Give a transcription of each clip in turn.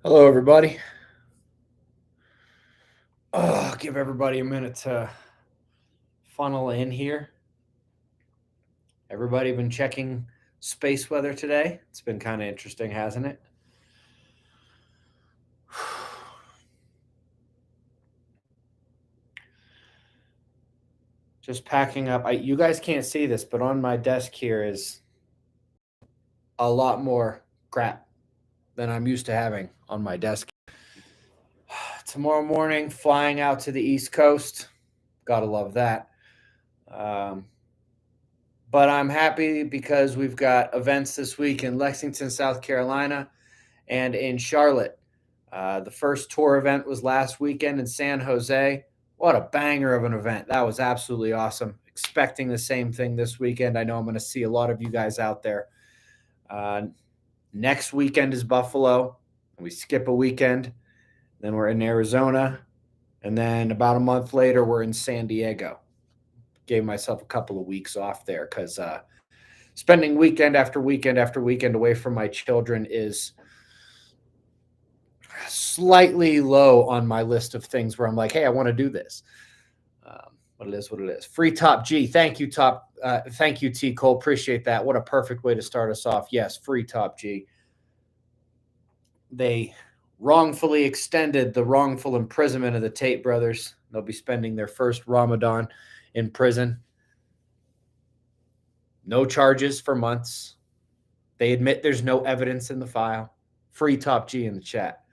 Hello, everybody. Give everybody a minute to funnel in here. Everybody been checking space weather today? It's been kind of interesting, hasn't it? Just packing up. You guys can't see this, but on my desk here is a lot more crap than I'm used to having on my desk. Tomorrow morning, flying out to the East Coast. Gotta love that. Um, but I'm happy because we've got events this week in Lexington, South Carolina, and in Charlotte. The first tour event was last weekend in San Jose. What a banger of an event. That was absolutely awesome. Expecting the same thing this weekend. I know I'm going to see a lot of you guys out there. Uh, Next weekend is Buffalo. We skip a weekend. Then we're in Arizona. And then about a month later, we're in San Diego. Gave myself a couple of weeks off there because spending weekend after weekend after weekend away from my children is slightly low on my list of things where I'm like, hey, I want to do this. What it is, what it is. Free Top G. Thank you, Top. Thank you, T. Cole. Appreciate that. What a perfect way to start us off. Yes, free Top G. They wrongfully extended the wrongful imprisonment of the Tate brothers. They'll be spending their first Ramadan in prison. No charges for months. They admit there's no evidence in the file. Free Top G in the chat.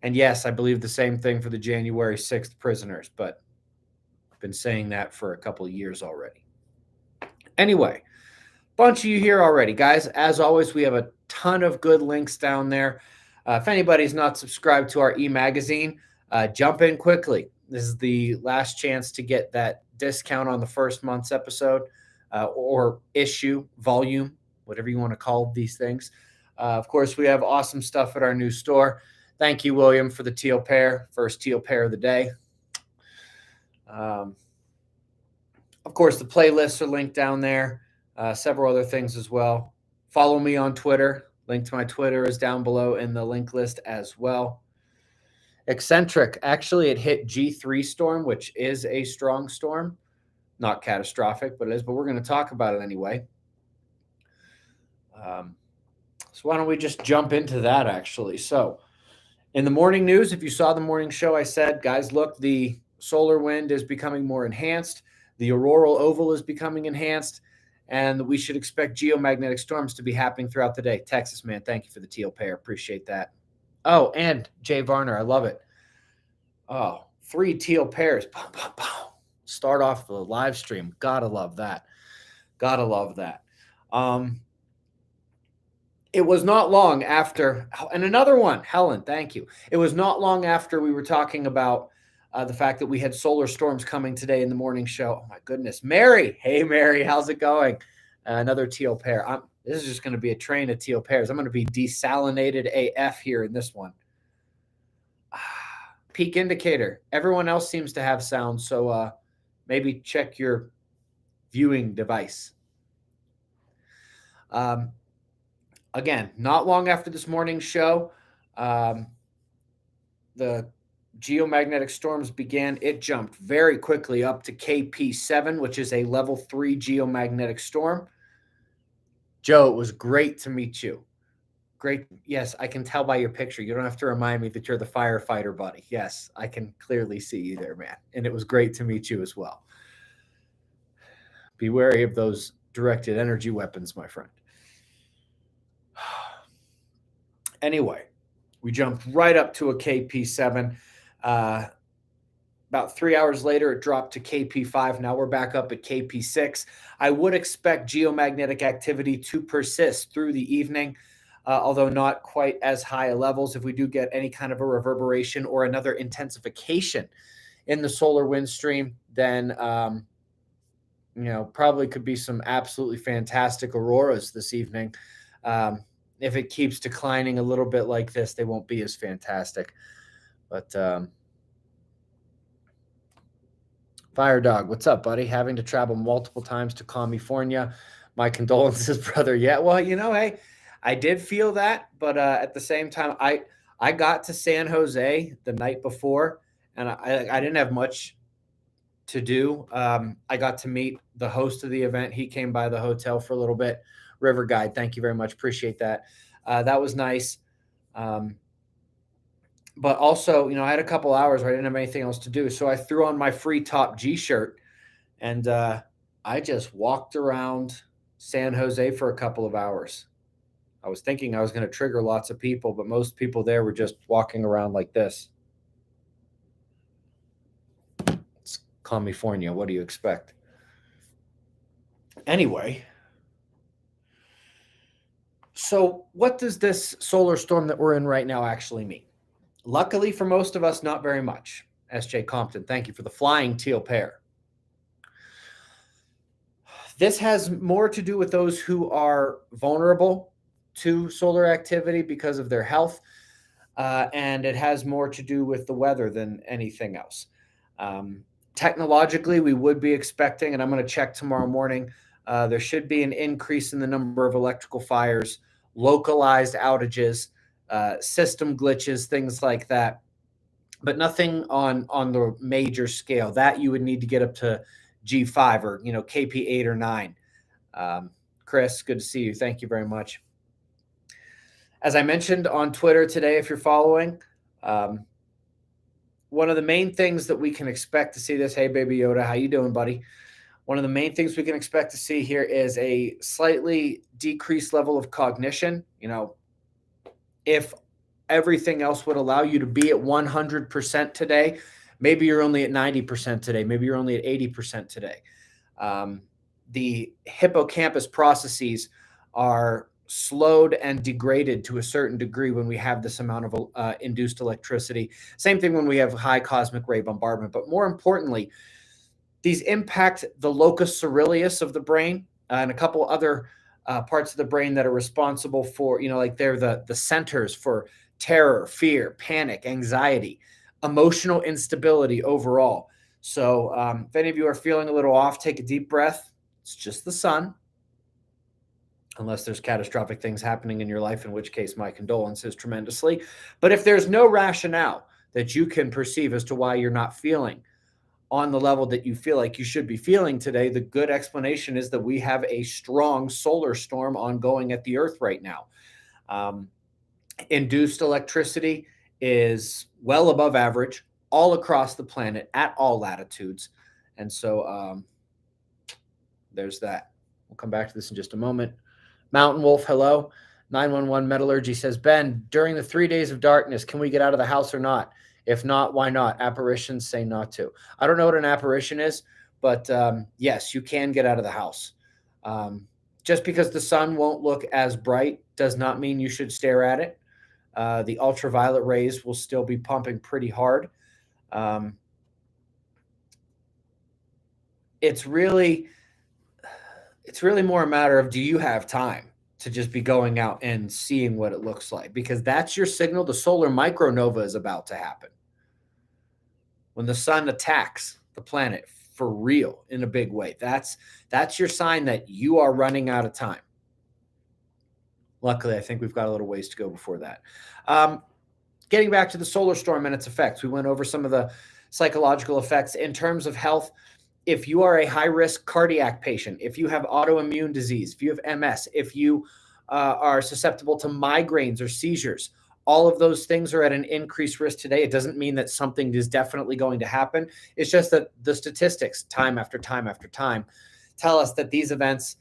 And yes, I believe the same thing for the January 6th prisoners, but I've been saying that for a couple of years already. Anyway, bunch of you here already. Guys, as always, we have a ton of good links down there. If anybody's not subscribed to our e-magazine, jump in quickly. This is the last chance to get that discount on the first month's episode or issue, volume, whatever you want to call these things. Of course, we have awesome stuff at our new store. Thank you, William, for the teal pair. First teal pair of the day. Of course, the playlists are linked down there. Several other things as well. Follow me on Twitter. Link to my Twitter is down below in the link list as well. Eccentric. Actually, it hit G3 storm, which is a strong storm. Not catastrophic, but it is. But we're going to talk about it anyway. So why don't we just jump into that, actually? So in the morning news, if you saw the morning show, I said, guys, look, the solar wind is becoming more enhanced. The auroral oval is becoming enhanced. And we should expect geomagnetic storms to be happening throughout the day. Texas, man, thank you for the teal pair. Appreciate that. Oh, and Jay Varner, I love it. Oh, 3 teal pairs. Boom, boom, boom. Start off the live stream. Gotta love that. Gotta love that. It was not long after, and another one, Helen, thank you. It was not long after we were talking about the fact that we had solar storms coming today in the morning show. Oh my goodness. Mary. Hey, Mary, how's it going? Another teal pair. This is just going to be a train of teal pairs. I'm going to be desalinated AF here in this one. Peak indicator. Everyone else seems to have sound, so maybe check your viewing device. Again, not long after this morning's show, the geomagnetic storms began. It jumped very quickly up to KP7, which is a level 3 geomagnetic storm. Joe, it was great to meet you. Great. Yes, I can tell by your picture. You don't have to remind me that you're the firefighter buddy. Yes, I can clearly see you there, man. And it was great to meet you as well. Be wary of those directed energy weapons, my friend. Anyway, we jumped right up to a KP7. About 3 hours later, it dropped to KP5. Now we're back up at KP6. I would expect geomagnetic activity to persist through the evening, although not quite as high levels. If we do get any kind of a reverberation or another intensification in the solar wind stream, then probably could be some absolutely fantastic auroras this evening. If it keeps declining a little bit like this, they won't be as fantastic. But Fire Dog, what's up, buddy? Having to travel multiple times to California. My condolences, brother. Yeah, well, hey, I did feel that, but at the same time, I I got to San Jose the night before, and I didn't have much to do. I got to meet the host of the event. He came by the hotel for a little bit. River Guide, thank you very much. Appreciate that. That was nice. But also, I had a couple hours where I didn't have anything else to do. So I threw on my free Top G shirt and I just walked around San Jose for a couple of hours. I was thinking I was going to trigger lots of people, but most people there were just walking around like this. It's California. What do you expect? Anyway, so what does this solar storm that we're in right now actually mean? Luckily for most of us, not very much. S.J. Compton, thank you for the flying teal pair. This has more to do with those who are vulnerable to solar activity because of their health, and it has more to do with the weather than anything else. Technologically, we would be expecting, and I'm going to check tomorrow morning, there should be an increase in the number of electrical fires, localized outages, system glitches, things like that, but nothing on the major scale. That you would need to get up to G5 or KP8 or 9. Chris, good to see you. Thank you very much. As I mentioned on Twitter today, if you're following, one of the main things that we can expect to see this. Hey, Baby Yoda, how you doing, buddy? One of the main things we can expect to see here is a slightly decreased level of cognition. If everything else would allow you to be at 100% today, maybe you're only at 90% today. Maybe you're only at 80% today. The hippocampus processes are slowed and degraded to a certain degree when we have this amount of induced electricity. Same thing when we have high cosmic ray bombardment. But more importantly, these impact the locus coeruleus of the brain and a couple other parts of the brain that are responsible for, like they're the centers for terror, fear, panic, anxiety, emotional instability overall. So if any of you are feeling a little off, take a deep breath. It's just the sun, unless there's catastrophic things happening in your life, in which case my condolences tremendously. But if there's no rationale that you can perceive as to why you're not feeling on the level that you feel like you should be feeling today, the good explanation is that we have a strong solar storm ongoing at the Earth right now. Induced electricity is well above average all across the planet at all latitudes. And so there's that. We'll come back to this in just a moment. Mountain Wolf, hello. 911 Metallurgy says, Ben, during the 3 days of darkness, can we get out of the house or not? If not, why not? Apparitions say not to. I don't know what an apparition is, but yes, you can get out of the house. Just because the sun won't look as bright does not mean you should stare at it. The ultraviolet rays will still be pumping pretty hard. It's really more a matter of, do you have time to just be going out and seeing what it looks like? Because that's your signal. The solar micronova is about to happen. When the sun attacks the planet for real in a big way, that's your sign that you are running out of time. Luckily, I think we've got a little ways to go before that. Getting back to the solar storm and its effects, we went over some of the psychological effects in terms of health. If you are a high-risk cardiac patient, if you have autoimmune disease, if you have MS, if you are susceptible to migraines or seizures, all of those things are at an increased risk today. It doesn't mean that something is definitely going to happen. It's just that the statistics, time after time after time, tell us that these events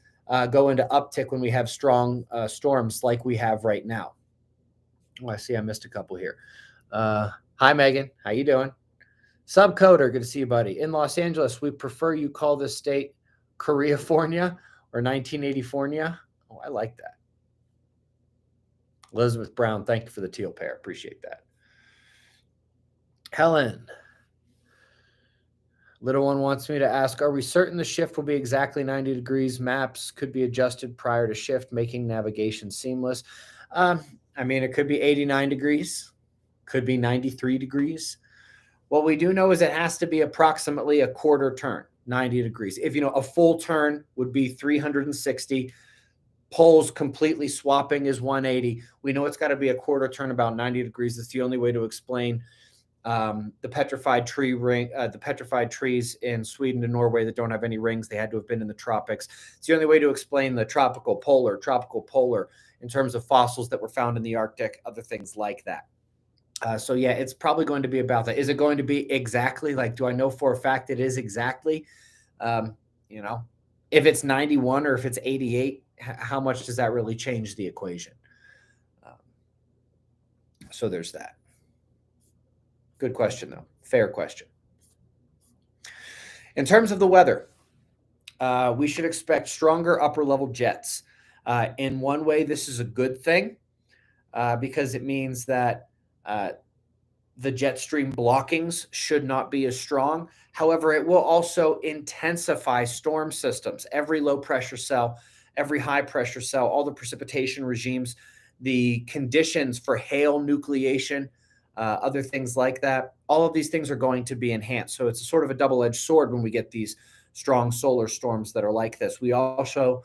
go into uptick when we have strong storms like we have right now. Oh, I see I missed a couple here. Hi, Megan. How you doing? Subcoder, good to see you, buddy. In Los Angeles, we prefer you call this state Koreafornia or 1980fornia. Oh, I like that. Elizabeth Brown, thank you for the teal pair. Appreciate that. Helen. Little one wants me to ask, are we certain the shift will be exactly 90 degrees? Maps could be adjusted prior to shift, making navigation seamless. I mean, it could be 89 degrees, could be 93 degrees. What we do know is it has to be approximately a quarter turn, 90 degrees. If a full turn would be 360 Poles completely swapping is 180. We know it's got to be a quarter turn about 90 degrees. That's the only way to explain the petrified tree ring, the petrified trees in Sweden and Norway that don't have any rings. They had to have been in the tropics. It's the only way to explain the tropical polar in terms of fossils that were found in the Arctic, other things like that. So yeah, it's probably going to be about that. Is it going to be exactly like, do I know for a fact it is exactly, you know, if it's 91 or if it's 88, how much does that really change the equation? So there's that. Good question, though. Fair question. In terms of the weather, we should expect stronger upper level jets. In one way, this is a good thing because it means that the jet stream blockings should not be as strong. However, it will also intensify storm systems. Every low pressure cell, every high pressure cell, all the precipitation regimes, the conditions for hail nucleation, other things like that, all of these things are going to be enhanced. So it's a sort of a double-edged sword when we get these strong solar storms that are like this. We also,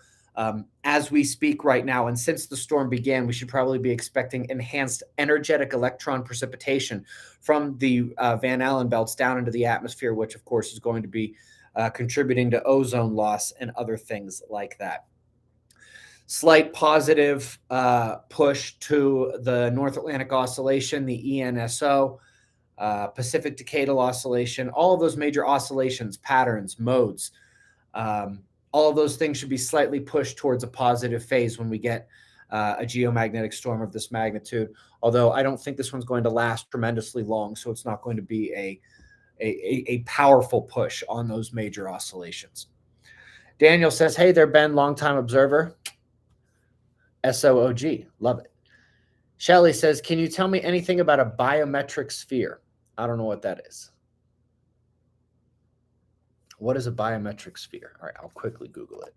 as we speak right now, and since the storm began, we should probably be expecting enhanced energetic electron precipitation from the Van Allen belts down into the atmosphere, which of course is going to be contributing to ozone loss and other things like that. Slight positive push to the North Atlantic Oscillation, the ENSO, Pacific Decadal Oscillation, all of those major oscillations, patterns, modes, all of those things should be slightly pushed towards a positive phase when we get a geomagnetic storm of this magnitude. Although I don't think this one's going to last tremendously long, so it's not going to be a powerful push on those major oscillations. Daniel says, hey there, Ben, longtime observer. SOOG, love it. Shelly says, can you tell me anything about a biometric sphere? I don't know what that is. What is a biometric sphere? All right, I'll quickly Google it.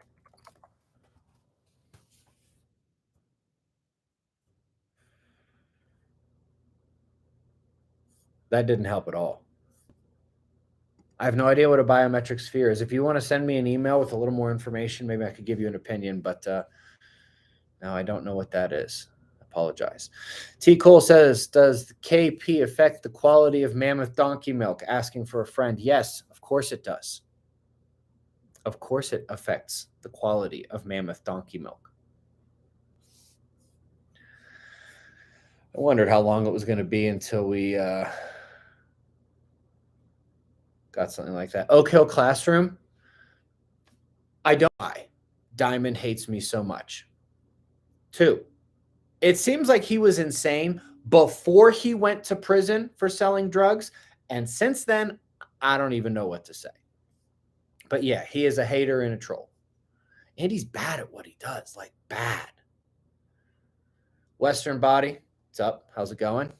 That didn't help at all. I have no idea what a biometric sphere is. If you want to send me an email with a little more information, maybe I could give you an opinion, but no, I don't know what that is. Apologize. T. Cole says, does the KP affect the quality of mammoth donkey milk? Asking for a friend. Yes, of course it does. Of course it affects the quality of mammoth donkey milk. I wondered how long it was going to be until we got something like that. Oak Hill Classroom. I don't buy. Diamond hates me so much. 2, it seems like he was insane before he went to prison for selling drugs. And since then, I don't even know what to say. But yeah, he is a hater and a troll. And he's bad at what he does, like bad. Western Body, what's up? How's it going?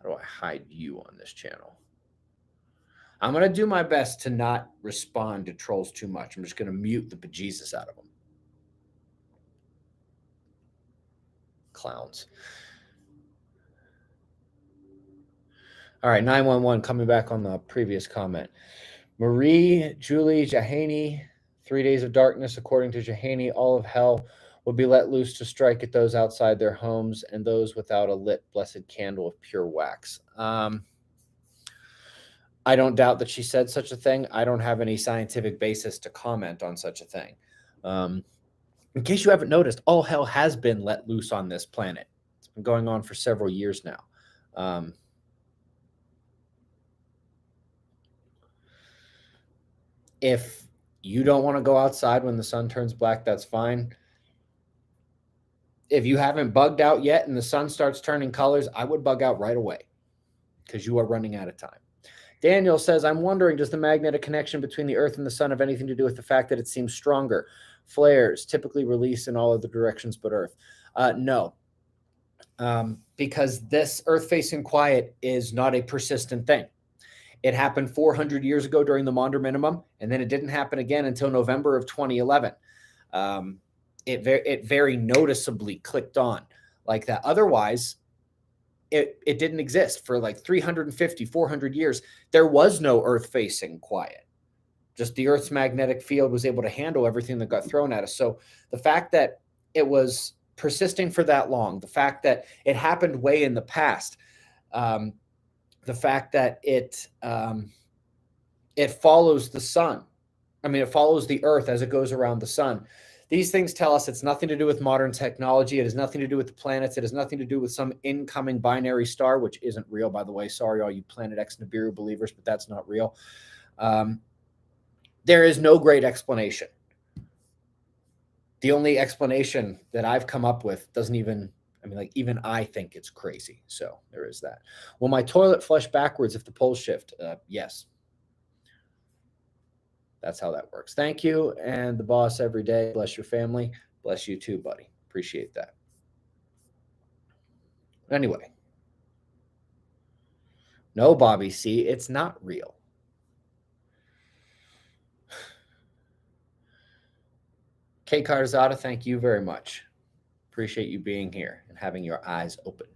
How do I hide you on this channel? I'm going to do my best to not respond to trolls too much. I'm just going to mute the bejesus out of them. Clowns. All right, 911 coming back on the previous comment. Marie Julie Jahaney, 3 days of darkness. According to Jahaney, all of hell will be let loose to strike at those outside their homes and those without a lit blessed candle of pure wax. I don't doubt that she said such a thing. I don't have any scientific basis to comment on such a thing. In case you haven't noticed, all hell has been let loose on this planet. It's been going on for several years now. If you don't want to go outside when the sun turns black, that's fine. If you haven't bugged out yet and the sun starts turning colors, I would bug out right away because you are running out of time. Daniel says, I'm wondering, does the magnetic connection between the Earth and the sun have anything to do with the fact that it seems stronger? Flares typically release in all of the directions but Earth. No, because this Earth-facing quiet is not a persistent thing. It happened 400 years ago during the Maunder Minimum, and then it didn't happen again until November of 2011. It very noticeably clicked on like that. Otherwise, it didn't exist for like 350, 400 years. There was no Earth facing quiet. Just the Earth's magnetic field was able to handle everything that got thrown at us. So the fact that it was persisting for that long, the fact that it happened way in the past, the fact that it follows the sun. I mean, it follows the Earth as it goes around the sun. These things tell us it's nothing to do with modern technology. It has nothing to do with the planets. It has nothing to do with some incoming binary star, which isn't real, by the way. Sorry, all you Planet X Nibiru believers, but that's not real. There is no great explanation. The only explanation that I've come up with doesn't even, I mean, like, even I think it's crazy. So there is that. Will my toilet flush backwards if the poles shift? Yes. That's how that works. Thank you. And the boss every day. Bless your family. Bless you too, buddy. Appreciate that. Anyway. No, Bobby C, it's not real. Kay Carzata, thank you very much. Appreciate you being here and having your eyes open.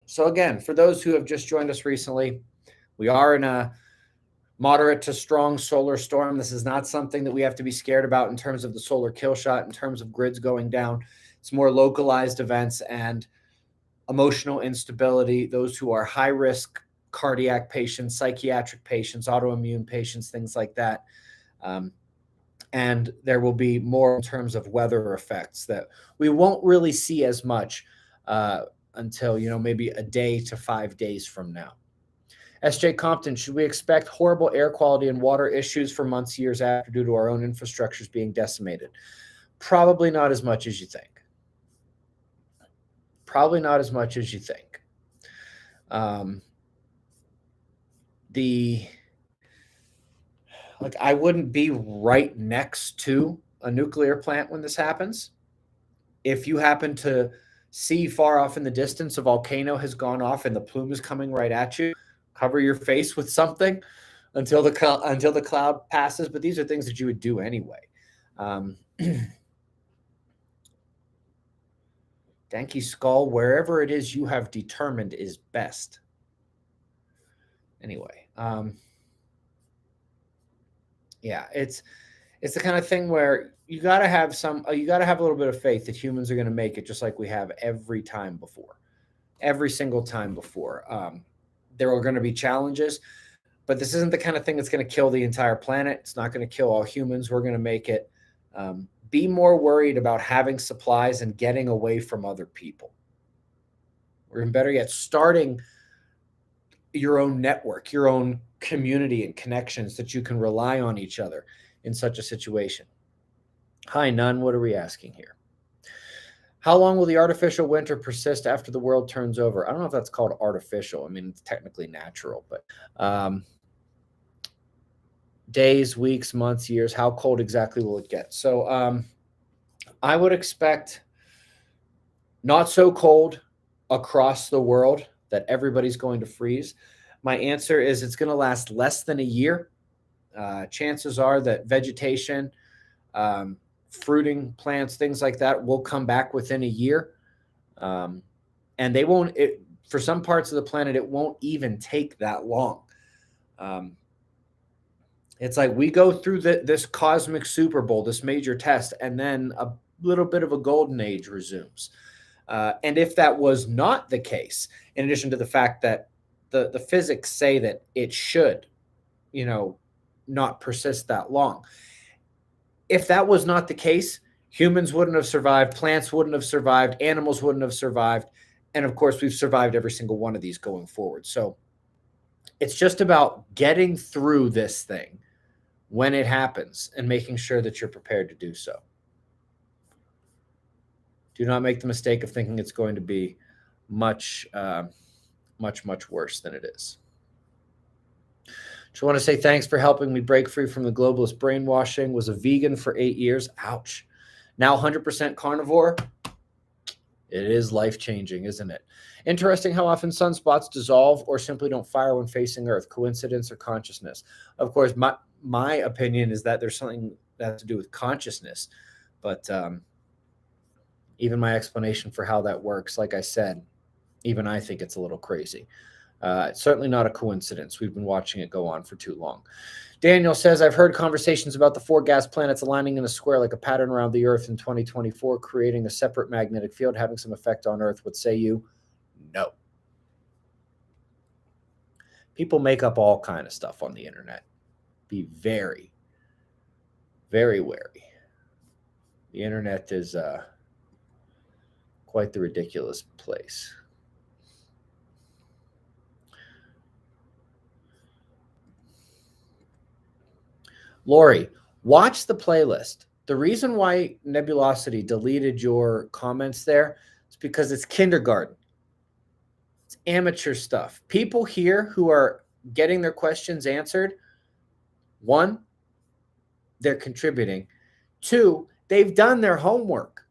So again, for those who have just joined us recently, we are in a moderate to strong solar storm. This is not something that we have to be scared about in terms of the solar kill shot, in terms of grids going down. It's more localized events and emotional instability. Those who are high risk cardiac patients, psychiatric patients, autoimmune patients, things like that. And there will be more in terms of weather effects that we won't really see as much until, maybe a day to 5 days from now. SJ Compton, should we expect horrible air quality and water issues for months, years after due to our own infrastructures being decimated? Probably not as much as you think. Probably not as much as you think. I wouldn't be right next to a nuclear plant when this happens. If you happen to see far off in the distance a volcano has gone off and the plume is coming right at you, cover your face with something until the cloud passes. But these are things that you would do anyway. Danky Skull, wherever it is you have determined is best. Anyway, yeah, it's the kind of thing where you got to have a little bit of faith that humans are going to make it, just like we have every time before, every single time before. There are going to be challenges, but this isn't the kind of thing that's going to kill the entire planet. It's not going to kill all humans. We're going to make it. Be more worried about having supplies and getting away from other people. Or even better yet, starting your own network, your own community and connections that you can rely on each other in such a situation. Hi, None. What are we asking here? How long will the artificial winter persist after the world turns over? I don't know if that's called artificial. I mean, it's technically natural, but days, weeks, months, years, how cold exactly will it get? So I would expect not so cold across the world that everybody's going to freeze. My answer is it's going to last less than a year. Chances are that vegetation, fruiting plants, things like that will come back within a year. And they won't, for some parts of the planet, it won't even take that long. It's like we go through this cosmic Super Bowl, this major test, and then a little bit of a golden age resumes. And if that was not the case, in addition to the fact that the physics say that it should, not persist that long. If that was not the case, humans wouldn't have survived, plants wouldn't have survived, animals wouldn't have survived. And of course, we've survived every single one of these going forward. So it's just about getting through this thing when it happens and making sure that you're prepared to do so. Do not make the mistake of thinking it's going to be much worse than it is. Just want to say thanks for helping me break free from the globalist brainwashing. Was a vegan for 8 years. Ouch. Now 100% carnivore. It is life-changing, isn't it? Interesting how often sunspots dissolve or simply don't fire when facing Earth. Coincidence or consciousness? Of course, my opinion is that there's something that has to do with consciousness. But Even my explanation for how that works, like I said, even I think it's a little crazy. It's certainly not a coincidence. We've been watching it go on for too long. Daniel says, I've heard conversations about the 4 gas planets aligning in a square like a pattern around the Earth in 2024, creating a separate magnetic field, having some effect on Earth. What say you? No. People make up all kind of stuff on the internet. Be very, very wary. The internet is quite the ridiculous place. Lori, watch the playlist. The reason why Nebulosity deleted your comments there is because it's kindergarten. It's amateur stuff. People here who are getting their questions answered, 1, they're contributing. 2, they've done their homework.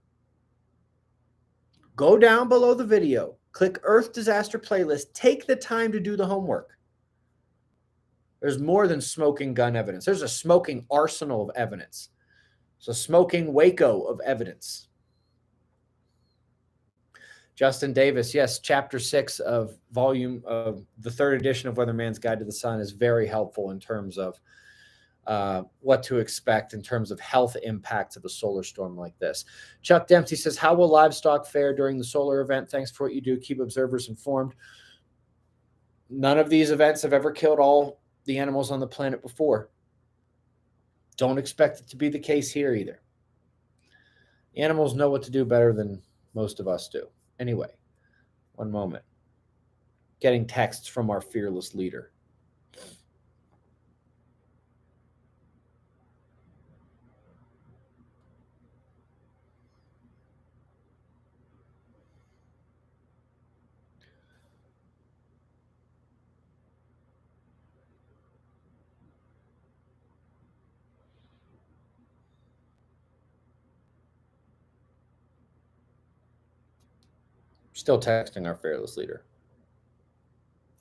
Go down below the video, click Earth Disaster Playlist, take the time to do the homework. There's more than smoking gun evidence. There's a smoking arsenal of evidence. It's a smoking Waco of evidence. Justin Davis, yes, chapter 6 of volume of the 3rd edition of Weatherman's Guide to the Sun is very helpful in terms of what to expect in terms of health impacts of a solar storm like this. Chuck Dempsey says, how will livestock fare during the solar event? Thanks for what you do. Keep observers informed. None of these events have ever killed all the animals on the planet before. Don't expect it to be the case here either. The animals know what to do better than most of us do. Anyway, one moment. Getting texts from our fearless leader. Still texting our fearless leader.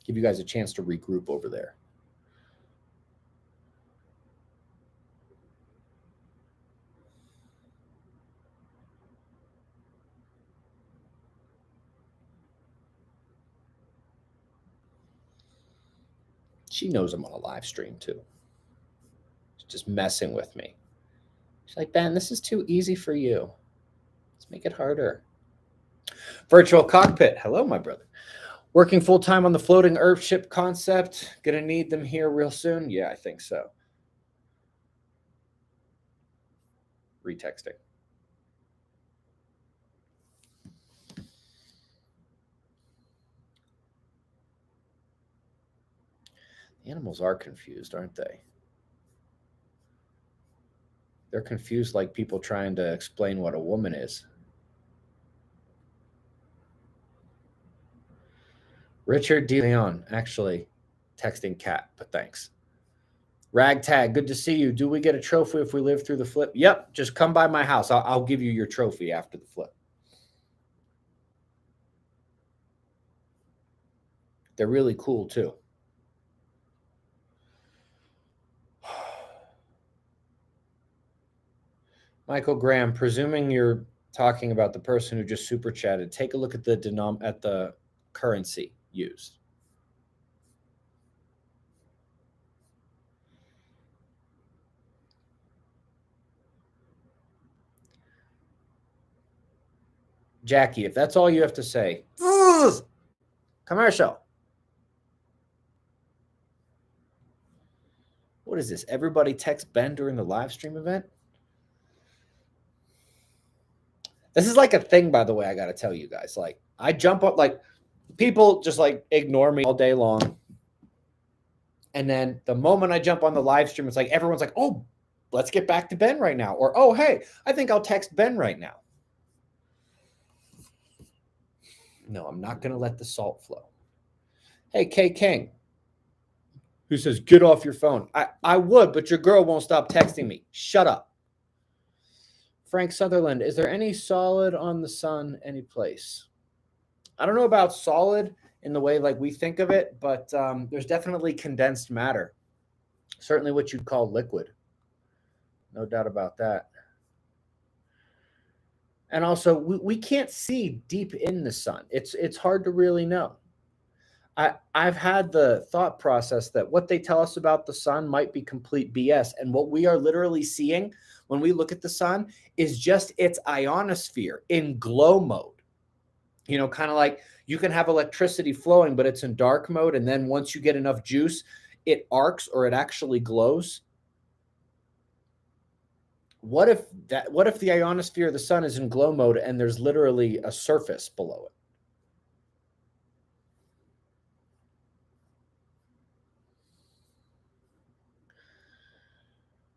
Give you guys a chance to regroup over there. She knows I'm on a live stream too. She's just messing with me. She's like, Ben, this is too easy for you. Let's make it harder. Virtual cockpit. Hello, my brother. Working full-time on the floating Earthship concept. Gonna need them here real soon? Yeah, I think so. Retexting. The animals are confused, aren't they? They're confused like people trying to explain what a woman is. Richard De Leon, actually texting Cat, but thanks. Ragtag, good to see you. Do we get a trophy if we live through the flip? Yep, just come by my house. I'll give you your trophy after the flip. They're really cool too. Michael Graham, presuming you're talking about the person who just super chatted, take a look at the currency used. Jackie, if that's all you have to say, commercial. What is this? Everybody text Ben during the live stream event? This is like a thing, by the way, I got to tell you guys. Like, I jump up, like, people just like ignore me all day long. And then the moment I jump on the live stream, it's like everyone's like, oh, let's get back to Ben right now. Or, oh, hey, I think I'll text Ben right now. No, I'm not going to let the salt flow. Hey, K King, who says, get off your phone. I would, but your girl won't stop texting me. Shut up. Frank Sutherland, is there any solid on the sun any place? I don't know about solid in the way like we think of it, but there's definitely condensed matter. Certainly what you'd call liquid. No doubt about that. And also, we can't see deep in the sun. It's hard to really know. I've had the thought process that what they tell us about the sun might be complete BS. And what we are literally seeing when we look at the sun is just its ionosphere in glow mode. Kind of like you can have electricity flowing, but it's in dark mode. And then once you get enough juice, it arcs or it actually glows. What if the ionosphere of the sun is in glow mode and there's literally a surface below it?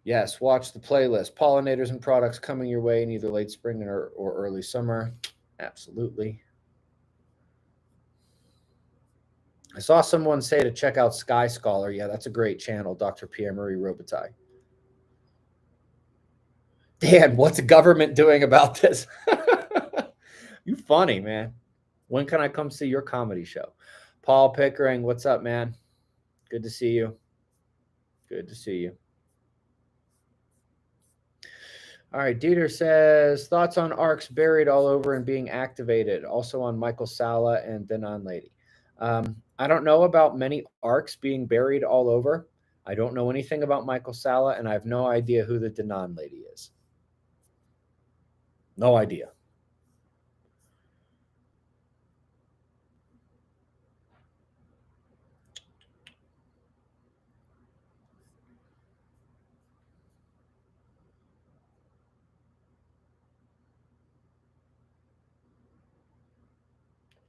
Yes, watch the playlist. Pollinators and products coming your way in either late spring or early summer. Absolutely. I saw someone say to check out Sky Scholar. Yeah, that's a great channel, Dr. Pierre-Marie Robitaille. Dan, what's the government doing about this? You funny, man. When can I come see your comedy show? Paul Pickering, what's up, man? Good to see you. Good to see you. All right, Dieter says, thoughts on arcs buried all over and being activated, also on Michael Sala and Denon Lady. I don't know about many arcs being buried all over. I don't know anything about Michael Sala, and I have no idea who the Denon Lady is. No idea.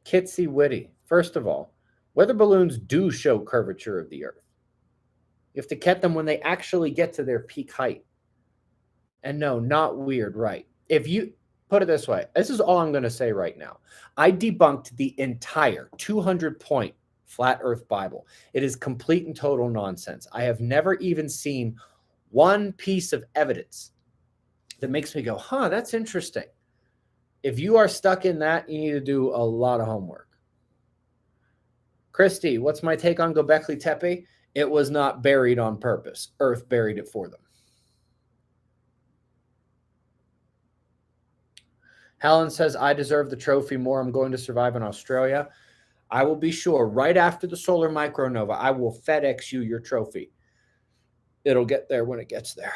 Kitsy Witty. First of all, weather balloons do show curvature of the Earth. You have to get them when they actually get to their peak height. And no, not weird, right? If you put it this way, this is all I'm going to say right now. I debunked the entire 200-point Flat Earth Bible. It is complete and total nonsense. I have never even seen one piece of evidence that makes me go, huh, that's interesting. If you are stuck in that, you need to do a lot of homework. Christy, what's my take on Göbekli Tepe? It was not buried on purpose. Earth buried it for them. Helen says, I deserve the trophy more. I'm going to survive in Australia. I will be sure right after the solar micronova, I will FedEx you your trophy. It'll get there when it gets there.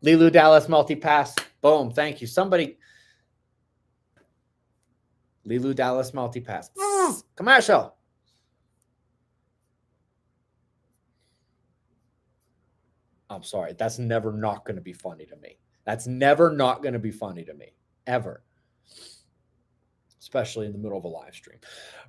Lilu Dallas multipass. Boom. Thank you. Somebody. Lilu Dallas multipass. Commercial. I'm sorry. That's never not going to be funny to me. That's never not going to be funny to me. Ever. Especially in the middle of a live stream.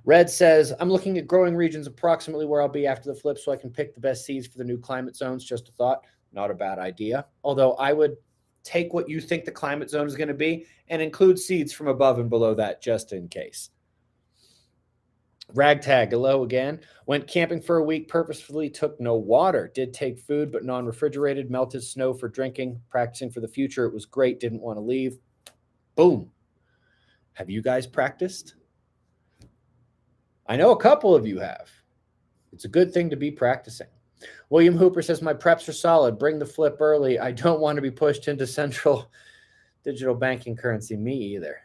Red says, I'm looking at growing regions approximately where I'll be after the flip so I can pick the best seeds for the new climate zones. Just a thought. Not a bad idea. Although I would take what you think the climate zone is going to be and include seeds from above and below that just in case. Ragtag, hello again. Went camping for a week, purposefully took no water. Did take food, but non-refrigerated. Melted snow for drinking. Practicing for the future. It was great. Didn't want to leave. Boom. Have you guys practiced? I know a couple of you have. It's a good thing to be practicing. William Hooper says, my preps are solid. Bring the flip early. I don't want to be pushed into central digital banking currency. Me either.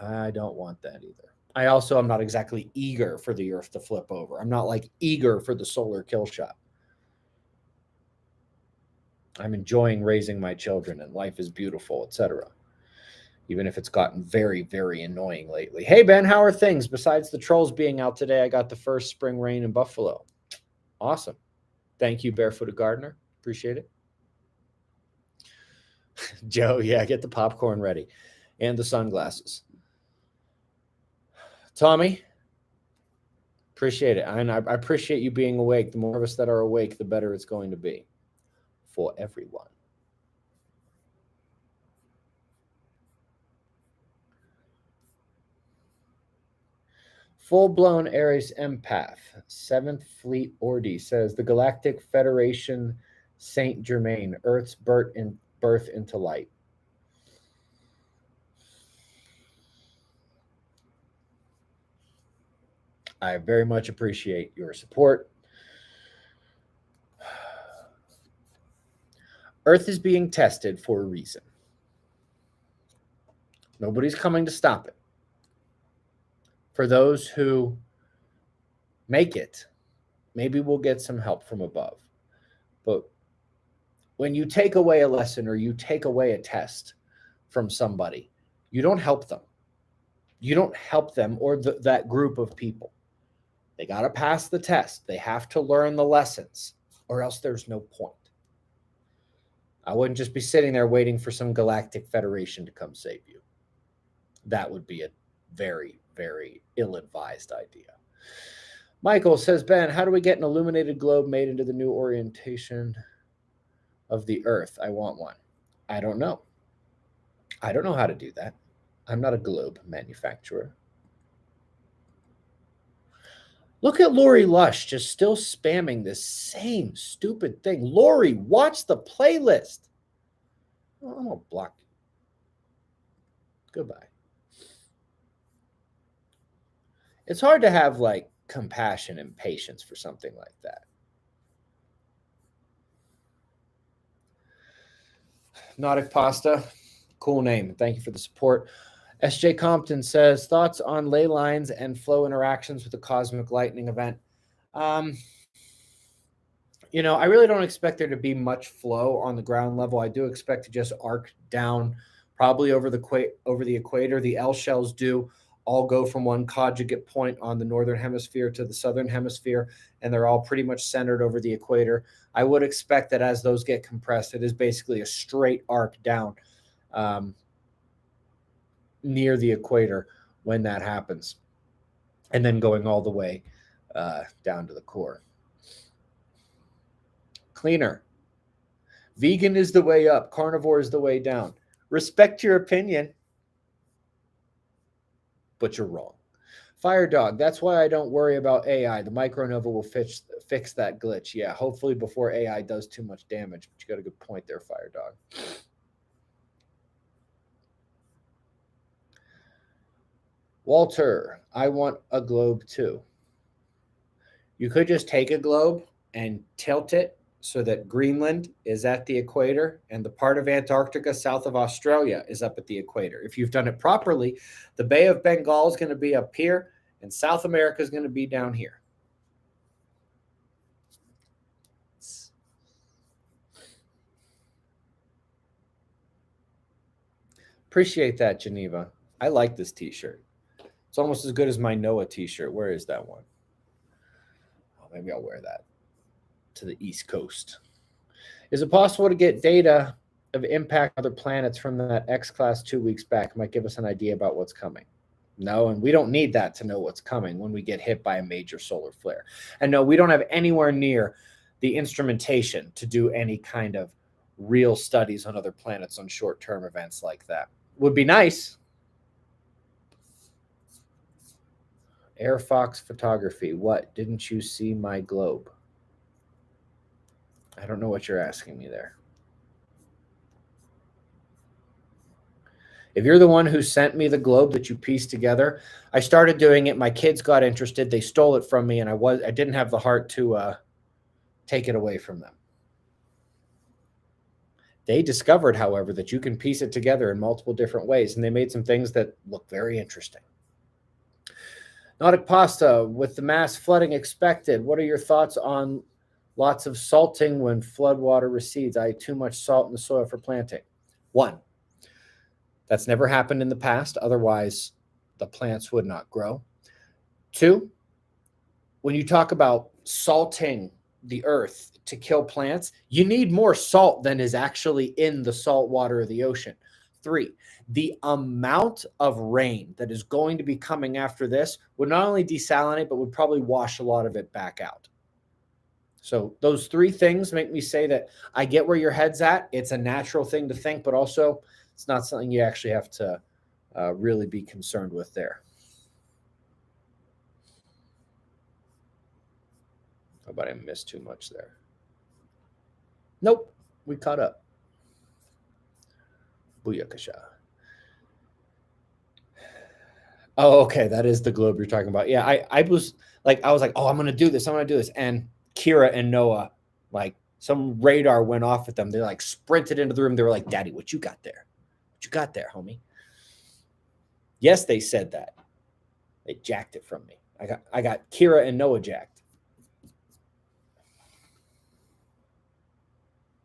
I don't want that either. I also am not exactly eager for the Earth to flip over. I'm not like eager for the solar kill shot. I'm enjoying raising my children and life is beautiful, etc. Even if it's gotten very, very annoying lately. Hey, Ben, how are things? Besides the trolls being out today, I got the first spring rain in Buffalo. Awesome. Thank you, Barefooted Gardener. Appreciate it. Joe, yeah, get the popcorn ready and the sunglasses. Tommy, appreciate it. And I appreciate you being awake. The more of us that are awake, the better it's going to be for everyone. Full-blown Ares empath, 7th Fleet Ordi says, the Galactic Federation Saint Germain, Earth's birth into light. I very much appreciate your support. Earth is being tested for a reason. Nobody's coming to stop it. For those who make it, maybe we'll get some help from above. But when you take away a lesson or you take away a test from somebody, you don't help them. You don't help them or that group of people. They got to pass the test. They have to learn the lessons, or else there's no point. I wouldn't just be sitting there waiting for some galactic federation to come save you. That would be a very, very ill-advised idea. Michael says, Ben, how do we get an illuminated globe made into the new orientation of the Earth? I want one. I don't know. I don't know how to do that. I'm not a globe manufacturer. Look at Lori Lush just still spamming this same stupid thing. Lori, watch the playlist. Oh, I'm going to block you. Goodbye. It's hard to have like compassion and patience for something like that. Nautic Pasta, cool name. Thank you for the support. SJ Compton says, thoughts on ley lines and flow interactions with the cosmic lightning event. You know, I really don't expect there to be much flow on the ground level. I do expect to just arc down probably over the equator. The L shells do all go from one conjugate point on the northern hemisphere to the southern hemisphere, and they're all pretty much centered over the equator. I would expect that as those get compressed, it is basically a straight arc down near the equator when that happens, and then going all the way down to the core. Cleaner. Vegan is the way up. Carnivore is the way down. Respect your opinion, but you're wrong. Fire Dog, that's why I don't worry about AI. The micronova will fix that glitch. Yeah, hopefully before AI does too much damage. But you got a good point there, Fire Dog. Walter, I want a globe too. You could just take a globe and tilt it so that Greenland is at the equator and the part of Antarctica south of Australia is up at the equator. If you've done it properly, the Bay of Bengal is going to be up here and South America is going to be down here. Appreciate that, Geneva. I like this t-shirt. It's almost as good as my Noah t-shirt. Where is that one? Oh, maybe I'll wear that to the East Coast. Is it possible to get data of impact on other planets from that X-class 2 weeks back? It might give us an idea about what's coming. No, and we don't need that to know what's coming when we get hit by a major solar flare. And no, we don't have anywhere near the instrumentation to do any kind of real studies on other planets on short-term events like that. Would be nice. Air Fox Photography. What? Didn't you see my globe? I don't know what you're asking me there. If you're the one who sent me the globe that you pieced together, I started doing it. My kids got interested. They stole it from me, and I didn't have the heart to take it away from them. They discovered, however, that you can piece it together in multiple different ways, and they made some things that look very interesting. Nautic Pasta, with the mass flooding expected, what are your thoughts on lots of salting when floodwater recedes? Too much salt in the soil for planting. 1, that's never happened in the past. Otherwise, the plants would not grow. 2, when you talk about salting the earth to kill plants, you need more salt than is actually in the salt water of the ocean. 3, the amount of rain that is going to be coming after this would not only desalinate, but would probably wash a lot of it back out. So those 3 things make me say that I get where your head's at. It's a natural thing to think, but also it's not something you actually have to really be concerned with there. How about I missed too much there? Nope, we caught up. Booyakasha. Oh, okay, that is the globe you're talking about. Yeah, I was like, oh, I'm gonna do this. And Kira and Noah like Some radar went off at them. They like sprinted into the room. They were like, "Daddy, what you got there? What you got there, homie?" Yes, they said that. They jacked it from me. I got Kira and Noah jacked.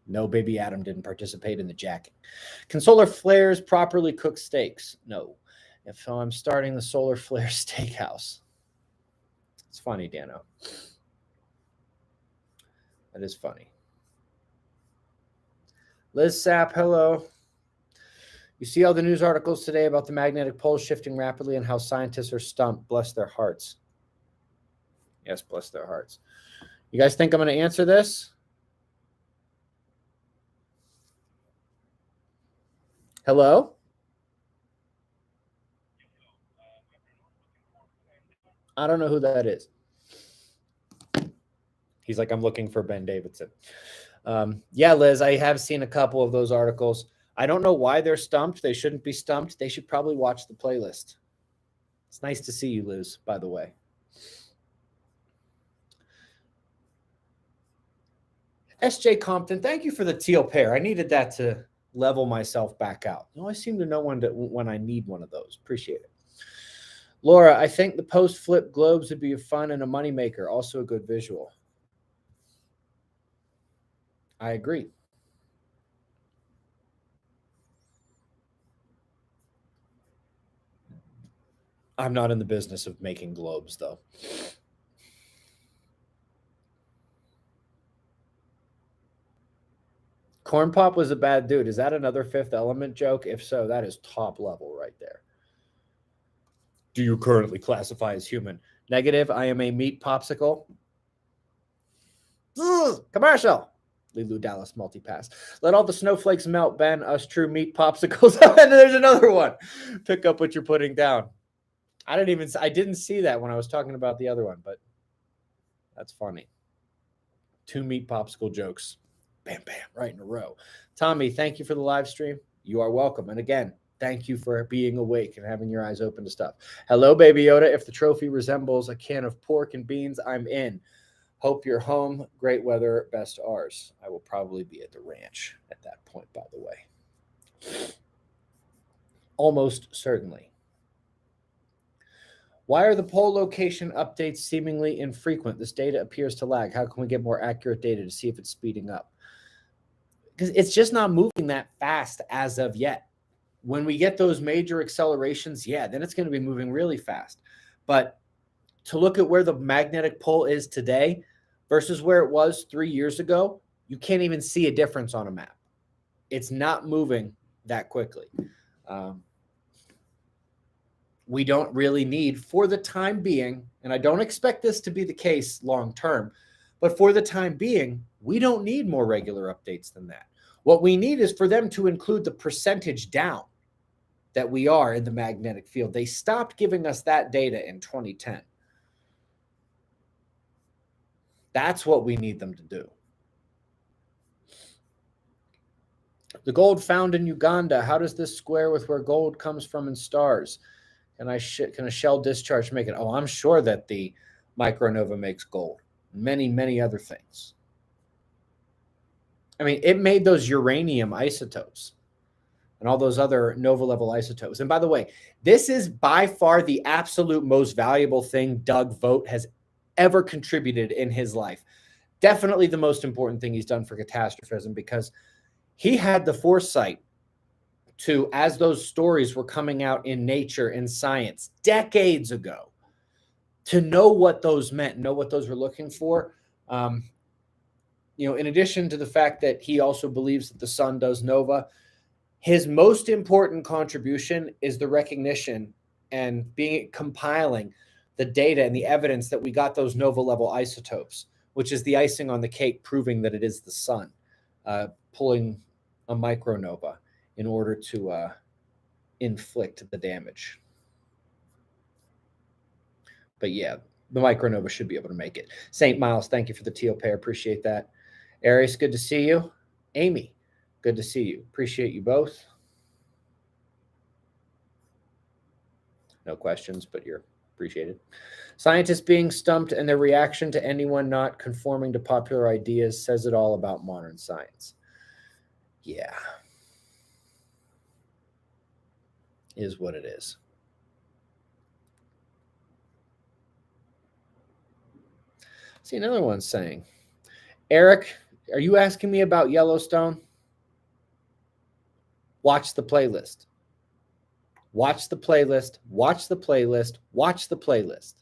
No, baby Adam didn't participate in the jacking. Can solar flares properly cook steaks? No. If I'm starting the solar flare steakhouse. It's funny, Dano. That is funny. Liz Sapp, hello. You see all the news articles today about the magnetic poles shifting rapidly and how scientists are stumped. Bless their hearts. Yes, bless their hearts. You guys think I'm going to answer this? Hello? I don't know who that is. He's like, I'm looking for Ben Davidson. Yeah, Liz, I have seen a couple of those articles. I don't know why they're stumped. They shouldn't be stumped. They should probably watch the playlist. It's nice to see you, Liz, by the way. SJ Compton, thank you for the teal pair. I needed that to level myself back out. You always seem to know when I need one of those. Appreciate it. Laura, I think the post-flip globes would be a fun and a moneymaker. Also a good visual. I agree. I'm not in the business of making globes, though. Corn Pop was a bad dude. Is that another Fifth Element joke? If so, that is top level right there. Do you currently classify as human? Negative. I am a meat popsicle. Commercial. Lilu Dallas multipass. Let all the snowflakes melt, Ben. Us true meat popsicles. And there's another one. Pick up what you're putting down. I didn't see that when I was talking about the other one, but that's funny. 2 meat popsicle jokes. Bam, bam, right in a row. Tommy, thank you for the live stream. You are welcome. And again, thank you for being awake and having your eyes open to stuff. Hello, Baby Yoda. If the trophy resembles a can of pork and beans, I'm in. Hope you're home. Great weather. Best ours. I will probably be at the ranch at that point, by the way. Almost certainly. Why are the pole location updates seemingly infrequent? This data appears to lag. How can we get more accurate data to see if it's speeding up? Because it's just not moving that fast as of yet. When we get those major accelerations, yeah, then it's going to be moving really fast. But to look at where the magnetic pole is today versus where it was 3 years ago, you can't even see a difference on a map. It's not moving that quickly. We don't really need, for the time being, and I don't expect this to be the case long term, but for the time being, we don't need more regular updates than that. What we need is for them to include the percentage down that we are in the magnetic field. They stopped giving us that data in 2010. That's what we need them to do. The gold found in Uganda, how does this square with where gold comes from in stars? Can a shell discharge make it? Oh, I'm sure that the micronova makes gold. Many, many other things. I mean, it made those uranium isotopes and all those other nova level isotopes. And by the way, this is by far the absolute most valuable thing Doug Vogt has ever contributed in his life. Definitely the most important thing he's done for catastrophism, because he had the foresight to, as those stories were coming out in Nature and Science decades ago, to know what those meant, know what those were looking for. In addition to the fact that he also believes that the sun does nova, his most important contribution is the recognition and compiling the data and the evidence that we got those nova level isotopes, which is the icing on the cake, proving that it is the sun pulling a micronova in order to inflict the damage. But yeah, the micronova should be able to make it. St. Miles, thank you for the teal pair. Appreciate that. Arius, good to see you. Amy, good to see you. Appreciate you both. No questions, but you're Appreciate it. Scientists being stumped and their reaction to anyone not conforming to popular ideas says it all about modern science. Yeah. Is what it is. See, another one saying, Eric, are you asking me about Yellowstone? Watch the playlist. Watch the playlist. Watch the playlist. Watch the playlist.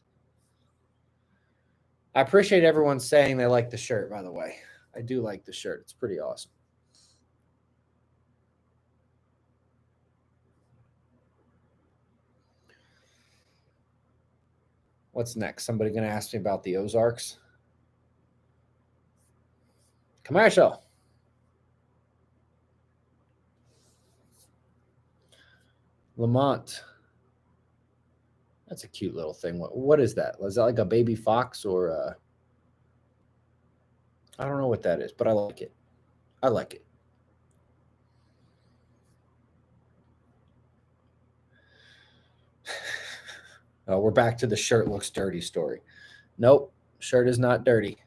I appreciate everyone saying they like the shirt, by the way. I do like the shirt. It's pretty awesome. What's next? Somebody going to ask me about the Ozarks? Commercial. Lamont. That's a cute little thing. What is that? Is that like a baby fox or I don't know what that is, but I like it. I like it. Oh, we're back to the shirt looks dirty story. Nope, shirt is not dirty.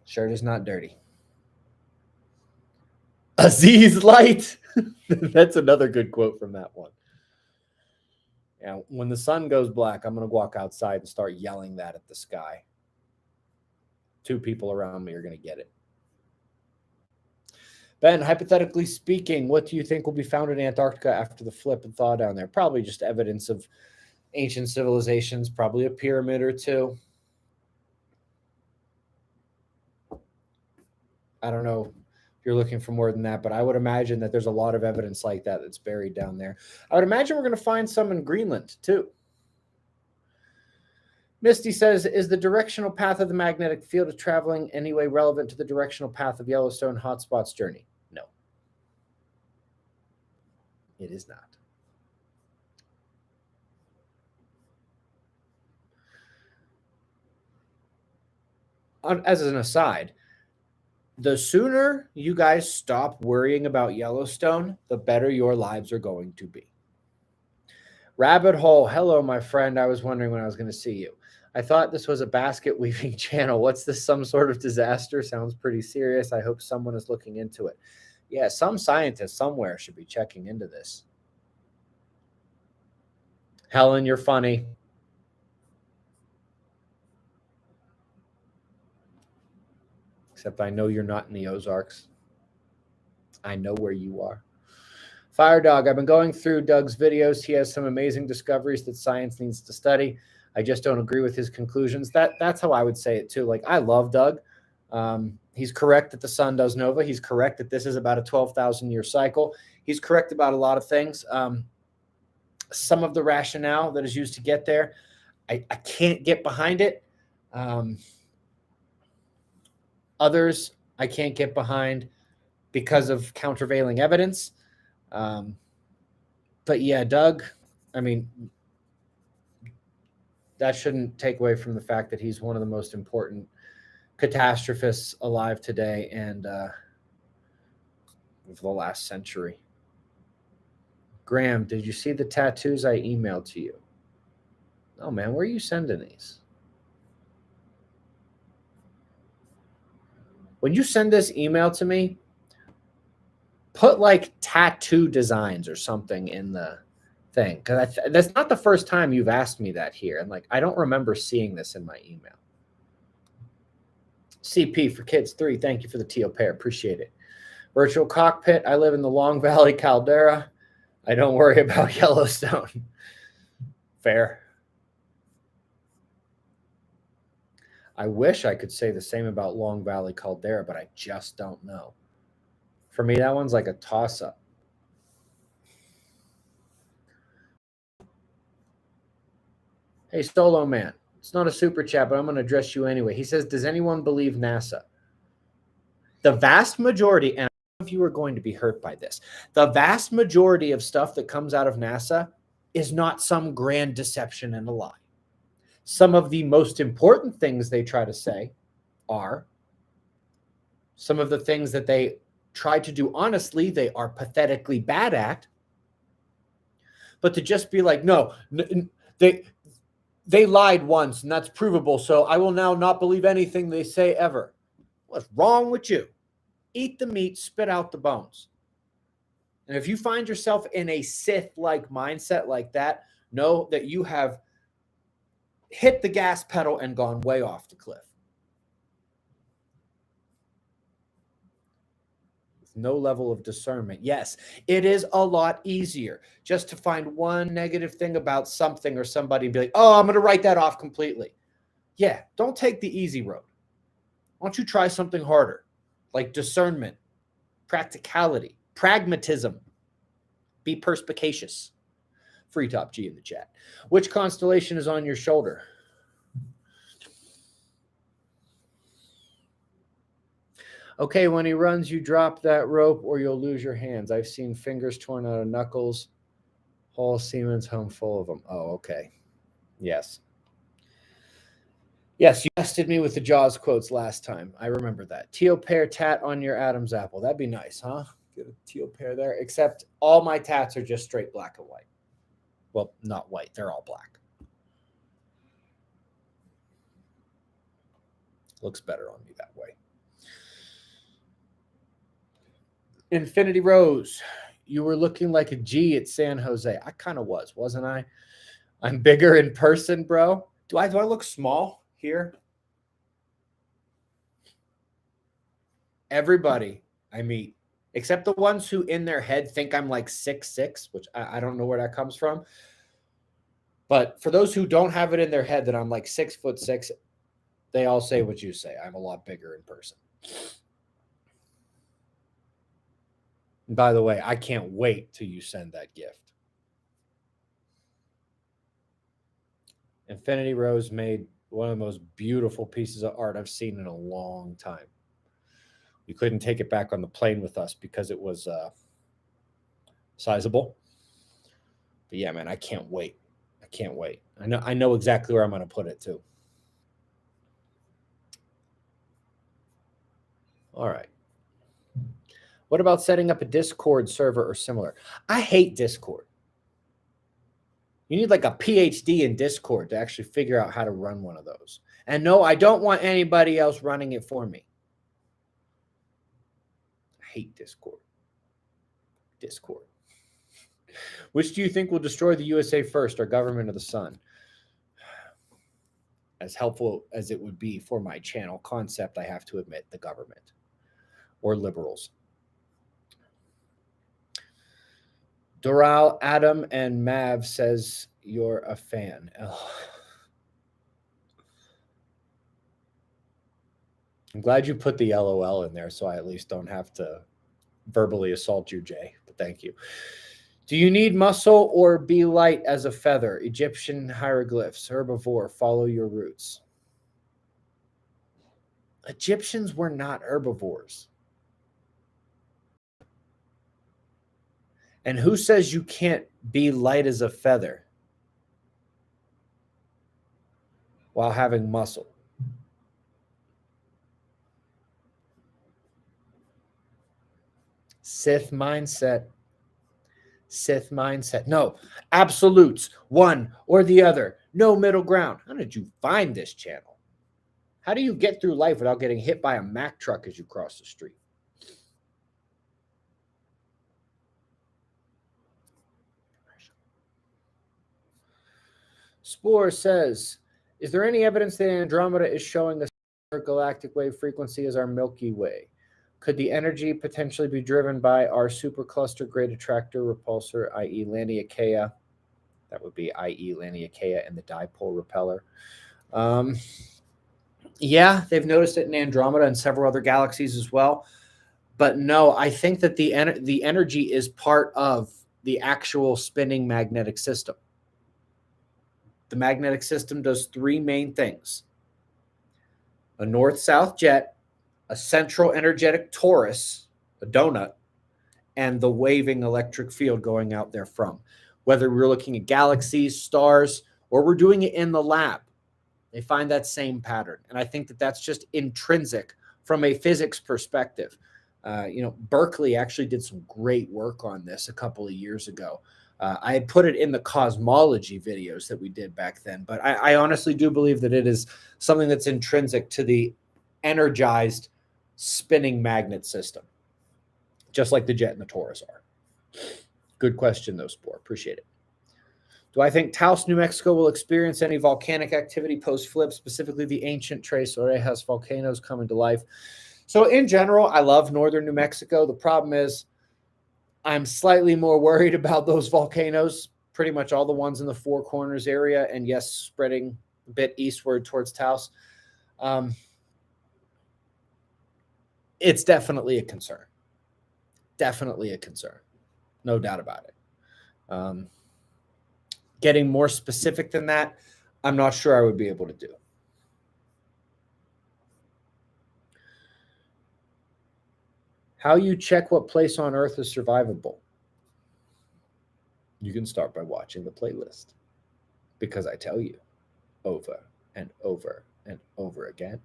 Shirt is not dirty. Aziz Light. That's another good quote from that one. Yeah, when the sun goes black, I'm going to walk outside and start yelling that at the sky. 2 people around me are going to get it. Ben, hypothetically speaking, what do you think will be found in Antarctica after the flip and thaw down there? Probably just evidence of ancient civilizations, probably a pyramid or 2. I don't know if you're looking for more than that, but I would imagine that there's a lot of evidence like that that's buried down there. I would imagine we're going to find some in Greenland too. Misty says, is the directional path of the magnetic field of traveling anyway relevant to the directional path of Yellowstone Hotspot's journey? No. It is not. As an aside, the sooner you guys stop worrying about Yellowstone, the better your lives are going to be. Rabbit Hole. Hello, my friend. I was wondering when I was going to see you. I thought this was a basket weaving channel. What's this? Some sort of disaster? Sounds pretty serious. I hope someone is looking into it. Yeah, some scientist somewhere should be checking into this. Helen, you're funny. Except I know you're not in the Ozarks. I know where you are. Fire Dog, I've been going through Doug's videos. He has some amazing discoveries that science needs to study. I just don't agree with his conclusions. That's how I would say it too. Like, I love Doug. He's correct that the sun does nova. He's correct that this is about a 12,000 year cycle. He's correct about a lot of things. Some of the rationale that is used to get there, I can't get behind it. Others I can't get behind because of countervailing evidence. But yeah, Doug, I mean, that shouldn't take away from the fact that he's one of the most important catastrophists alive today and of the last century. Graham, did you see the tattoos I emailed to you? Oh, man, where are you sending these? When you send this email to me, put like tattoo designs or something in the thing. Because that's not the first time you've asked me that here. And like, I don't remember seeing this in my email. CP for Kids 3, thank you for the teal pair. Appreciate it. Virtual Cockpit, I live in the Long Valley Caldera. I don't worry about Yellowstone. Fair. I wish I could say the same about Long Valley Caldera, but I just don't know. For me, that one's like a toss-up. Hey, Solo Man. It's not a super chat, but I'm going to address you anyway. He says, does anyone believe NASA? The vast majority, and I don't know if you are going to be hurt by this, the vast majority of stuff that comes out of NASA is not some grand deception and a lie. Some of the most important things they try to say are some of the things that they try to do honestly, they are pathetically bad at. But to just be like, no, they lied once, and that's provable, so I will now not believe anything they say ever. What's wrong with you? Eat the meat, spit out the bones. And if you find yourself in a Sith-like mindset like that, know that you have hit the gas pedal and gone way off the cliff. With no level of discernment. Yes, it is a lot easier just to find one negative thing about something or somebody and be like, oh, I'm going to write that off completely. Yeah, don't take the easy road. Why don't you try something harder, like discernment, practicality, pragmatism. Be perspicacious. Free Top G in the chat. Which constellation is on your shoulder? Okay, when he runs, you drop that rope or you'll lose your hands. I've seen fingers torn out of knuckles. Whole Siemens home full of them. Oh, okay. Yes. Yes, you tested me with the Jaws quotes last time. I remember that. Teal pear tat on your Adam's apple. That'd be nice, huh? Get a teal pear there. Except all my tats are just straight black and white. Well, not white. They're all black. Looks better on me that way. Infinity Rose, you were looking like a G at San Jose. I kind of was, wasn't I? I'm bigger in person, bro. Do I look small here? Everybody I meet, except the ones who in their head think I'm like 6'6", which I don't know where that comes from. But for those who don't have it in their head that I'm like 6'6", they all say what you say. I'm a lot bigger in person. And by the way, I can't wait till you send that gift. Infinity Rose made one of the most beautiful pieces of art I've seen in a long time. We couldn't take it back on the plane with us because it was sizable. But yeah, man, I can't wait. I can't wait. I know exactly where I'm going to put it too. All right. What about setting up a Discord server or similar? I hate Discord. You need like a PhD in Discord to actually figure out how to run one of those. And no, I don't want anybody else running it for me. I hate Discord. Discord. Which do you think will destroy the USA first, our government or the sun? As helpful as it would be for my channel concept, I have to admit the government or liberals. Doral, Adam, and Mav says you're a fan. Oh. I'm glad you put the LOL in there so I at least don't have to verbally assault you, Jay. But thank you. Do you need muscle or be light as a feather? Egyptian hieroglyphs, herbivore, follow your roots. Egyptians were not herbivores. And who says you can't be light as a feather while having muscle? Sith mindset. Sith mindset. No, absolutes, one or the other. No middle ground. How did you find this channel? How do you get through life without getting hit by a Mack truck as you cross the street? Spore says, is there any evidence that Andromeda is showing a similar galactic wave frequency as our Milky Way? Could the energy potentially be driven by our supercluster great attractor repulsor, i.e. Laniakea? That would be i.e. Laniakea and the dipole repeller. Yeah, they've noticed it in Andromeda and several other galaxies as well. But no, I think that the energy is part of the actual spinning magnetic system. The magnetic system does three main things: a north-south jet, a central energetic torus, a donut, and the waving electric field going out there from. Whether we're looking at galaxies, stars, or we're doing it in the lab, they find that same pattern. And I think that that's just intrinsic from a physics perspective. Berkeley actually did some great work on this a couple of years ago. I put it in the cosmology videos that we did back then, but I honestly do believe that it is something that's intrinsic to the energized spinning magnet system, just like the jet and the torus are. Good question, though, Spore. Appreciate it. Do I think Taos, New Mexico will experience any volcanic activity post-flip, specifically the ancient Tres Orejas volcanoes coming to life? So in general, I love northern New Mexico. The problem is I'm slightly more worried about those volcanoes, pretty much all the ones in the Four Corners area, and yes, spreading a bit eastward towards Taos. It's definitely a concern. Definitely a concern. No doubt about it. Getting more specific than that, I'm not sure I would be able to do. How you check what place on Earth is survivable? You can start by watching the playlist, because I tell you over and over and over again.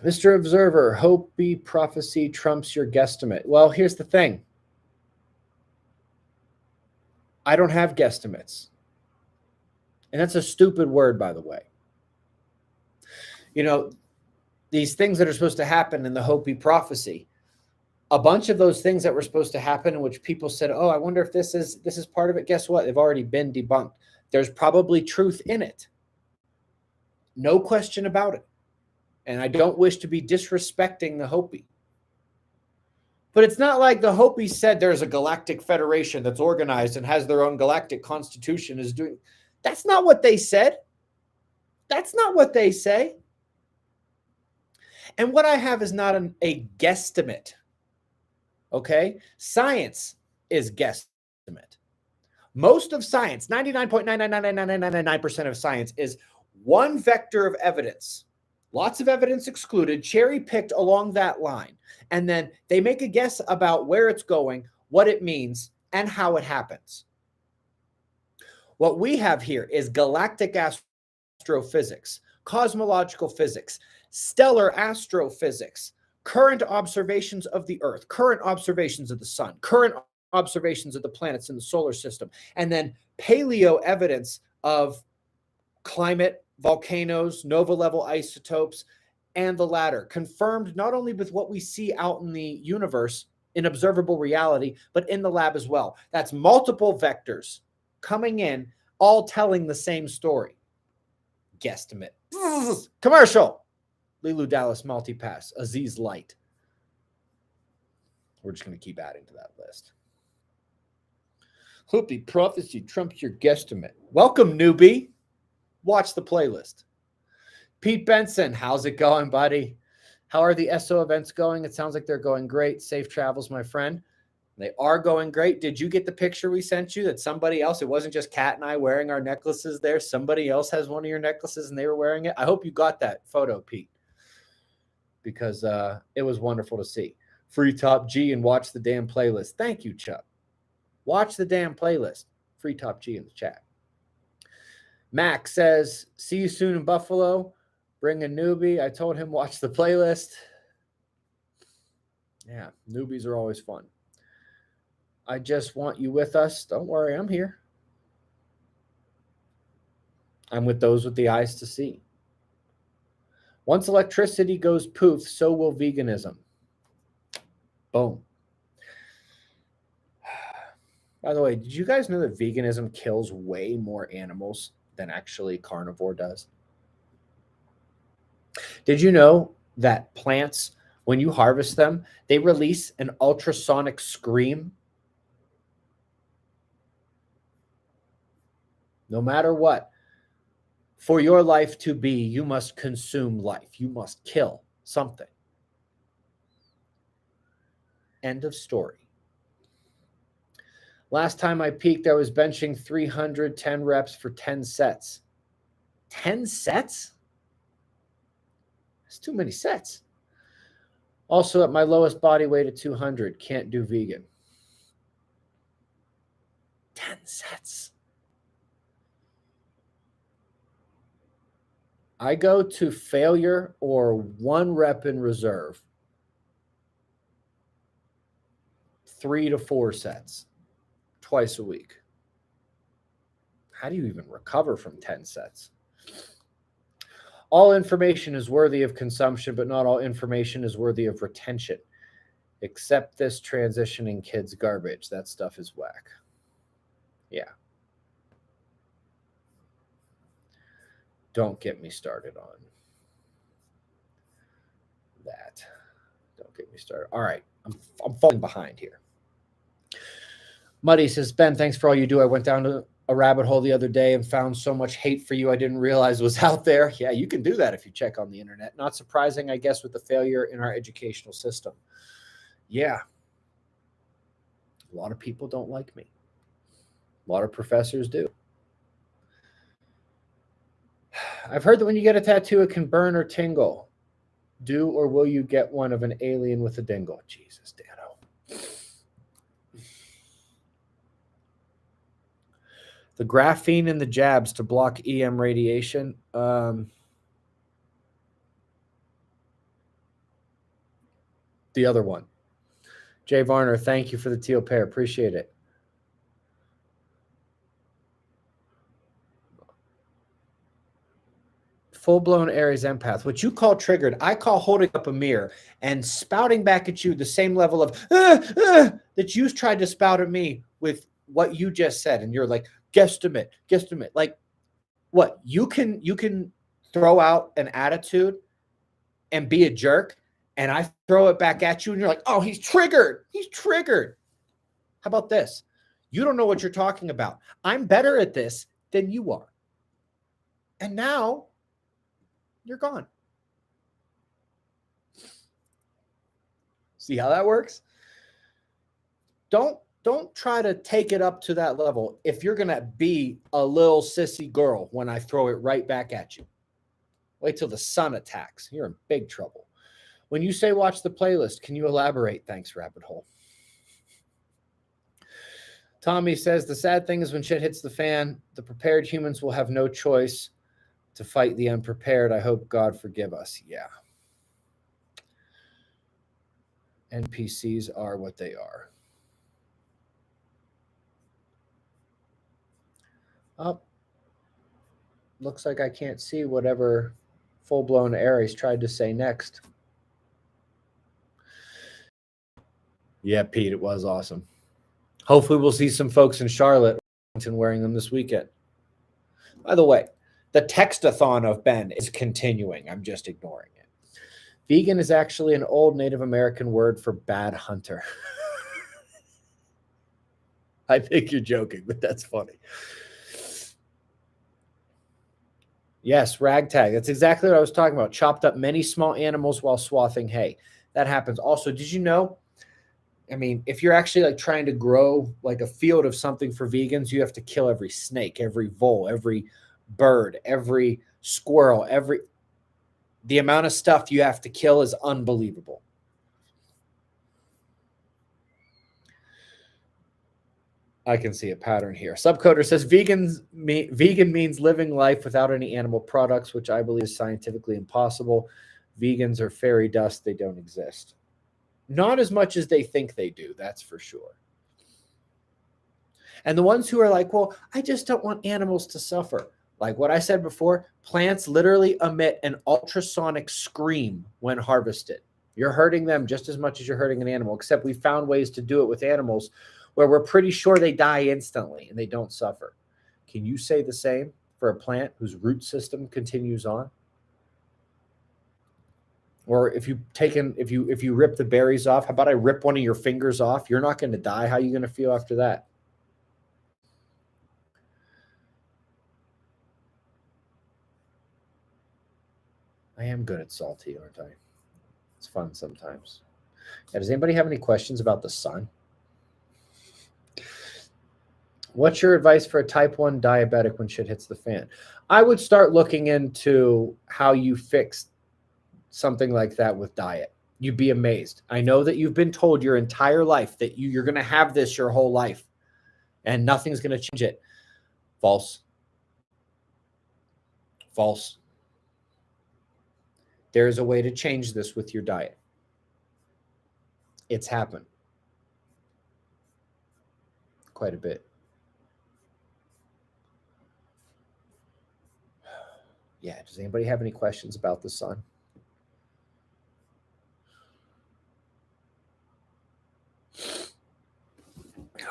Mr. Observer, Hopi prophecy trumps your guesstimate. Well, here's the thing. I don't have guesstimates. And that's a stupid word, by the way. You know, these things that are supposed to happen in the Hopi prophecy, a bunch of those things that were supposed to happen in which people said, oh, I wonder if this is part of it. Guess what? They've already been debunked. There's probably truth in it. No question about it. And I don't wish to be disrespecting the Hopi. But it's not like the Hopi said there's a galactic federation that's organized and has their own galactic constitution is doing. That's not what they said. That's not what they say. And what I have is not a guesstimate. Okay? Science is guesstimate. Most of science, 99.9999999% of science is one vector of evidence. Lots of evidence excluded, cherry-picked along that line. And then they make a guess about where it's going, what it means, and how it happens. What we have here is galactic astrophysics, cosmological physics, stellar astrophysics, current observations of the Earth, current observations of the sun, current observations of the planets in the solar system, and then paleo evidence of climate, volcanoes, nova level isotopes, and the latter, confirmed not only with what we see out in the universe in observable reality, but in the lab as well. That's multiple vectors coming in, all telling the same story. Guesstimate. Commercial. Lilu Dallas Multipass, Aziz Light. We're just going to keep adding to that list. Hopi prophecy trumps your guesstimate. Welcome, newbie. Watch the playlist. Pete Benson, how's it going, buddy? How are the SO events going? It sounds like they're going great. Safe travels, my friend. They are going great. Did you get the picture we sent you that somebody else, it wasn't just Kat and I wearing our necklaces there. Somebody else has one of your necklaces and they were wearing it. I hope you got that photo, Pete, because it was wonderful to see. Free Top G and watch the damn playlist. Thank you, Chuck. Watch the damn playlist. Free Top G in the chat. Max says, see you soon in Buffalo. Bring a newbie. I told him watch the playlist. Yeah, newbies are always fun. I just want you with us. Don't worry, I'm here. I'm with those with the eyes to see. Once electricity goes poof, so will veganism. Boom. By the way, did you guys know that veganism kills way more animals than actually carnivore does? Did you know that plants, when you harvest them, they release an ultrasonic scream? No matter what, for your life to be, you must consume life. You must kill something. End of story. Last time I peaked, I was benching 310 reps for 10 sets. 10 sets? That's too many sets. Also at my lowest body weight at 200. Can't do vegan. 10 sets. I go to failure or 1 rep in reserve 3 to 4 sets twice a week. How do you even recover from 10 sets? All information is worthy of consumption, but not all information is worthy of retention. Except this transitioning kids garbage. That stuff is whack. Yeah. Don't get me started on that. Don't get me started. All right. I'm falling behind here. Muddy says, Ben, thanks for all you do. I went down to a rabbit hole the other day and found so much hate for you I didn't realize was out there. Yeah, you can do that if you check on the internet. Not surprising, I guess, with the failure in our educational system. Yeah. A lot of people don't like me. A lot of professors do. I've heard that when you get a tattoo, it can burn or tingle. Do or will you get one of an alien with a dingle? Jesus, Dano. The graphene in the jabs to block EM radiation. The other one. Jay Varner, thank you for the teal pair. Appreciate it. Full-blown Aries empath. What you call triggered, I call holding up a mirror and spouting back at you the same level of that you tried to spout at me with what you just said. And you're like, guesstimate. Like, what? You can throw out an attitude and be a jerk, and I throw it back at you, and you're like, oh, he's triggered. How about this? You don't know what you're talking about. I'm better at this than you are. And now you're gone. See how that works? Don't try to take it up to that level if you're going to be a little sissy girl when I throw it right back at you. Wait till the sun attacks. You're in big trouble. When you say watch the playlist, can you elaborate? Thanks, Rabbit Hole. Tommy says, the sad thing is when shit hits the fan, the prepared humans will have no choice to fight the unprepared. I hope God forgive us. Yeah. NPCs are what they are. Oh, looks like I can't see whatever full-blown Aries tried to say next. Yeah, Pete, it was awesome. Hopefully we'll see some folks in Charlotte wearing them this weekend. By the way, the textathon of Ben is continuing. I'm just ignoring it. Vegan is actually an old Native American word for bad hunter. I think you're joking, but that's funny. Yes, ragtag. That's exactly what I was talking about. Chopped up many small animals while swathing hay. That happens. Also, did you know? I mean, if you're actually like trying to grow like a field of something for vegans, you have to kill every snake, every vole, every bird, every squirrel, the amount of stuff you have to kill is unbelievable. I can see a pattern here. Subcoder says vegan means living life without any animal products, which I believe is scientifically impossible. Vegans are fairy dust. They don't exist. Not as much as they think they do, that's for sure. And the ones who are like, well, I just don't want animals to suffer. Like what I said before, plants literally emit an ultrasonic scream when harvested. You're hurting them just as much as you're hurting an animal, except we found ways to do it with animals where we're pretty sure they die instantly and they don't suffer. Can you say the same for a plant whose root system continues on? Or if you rip the berries off, how about I rip one of your fingers off? You're not going to die. How are you going to feel after that? I am good at salty, aren't I? It's fun sometimes. Yeah, does anybody have any questions about the sun? What's your advice for a type 1 diabetic when shit hits the fan? I would start looking into how you fix something like that with diet. You'd be amazed. I know that you've been told your entire life that you're going to have this your whole life and nothing's going to change it. False. False. There's a way to change this with your diet. It's happened quite a bit. Yeah, does anybody have any questions about the sun?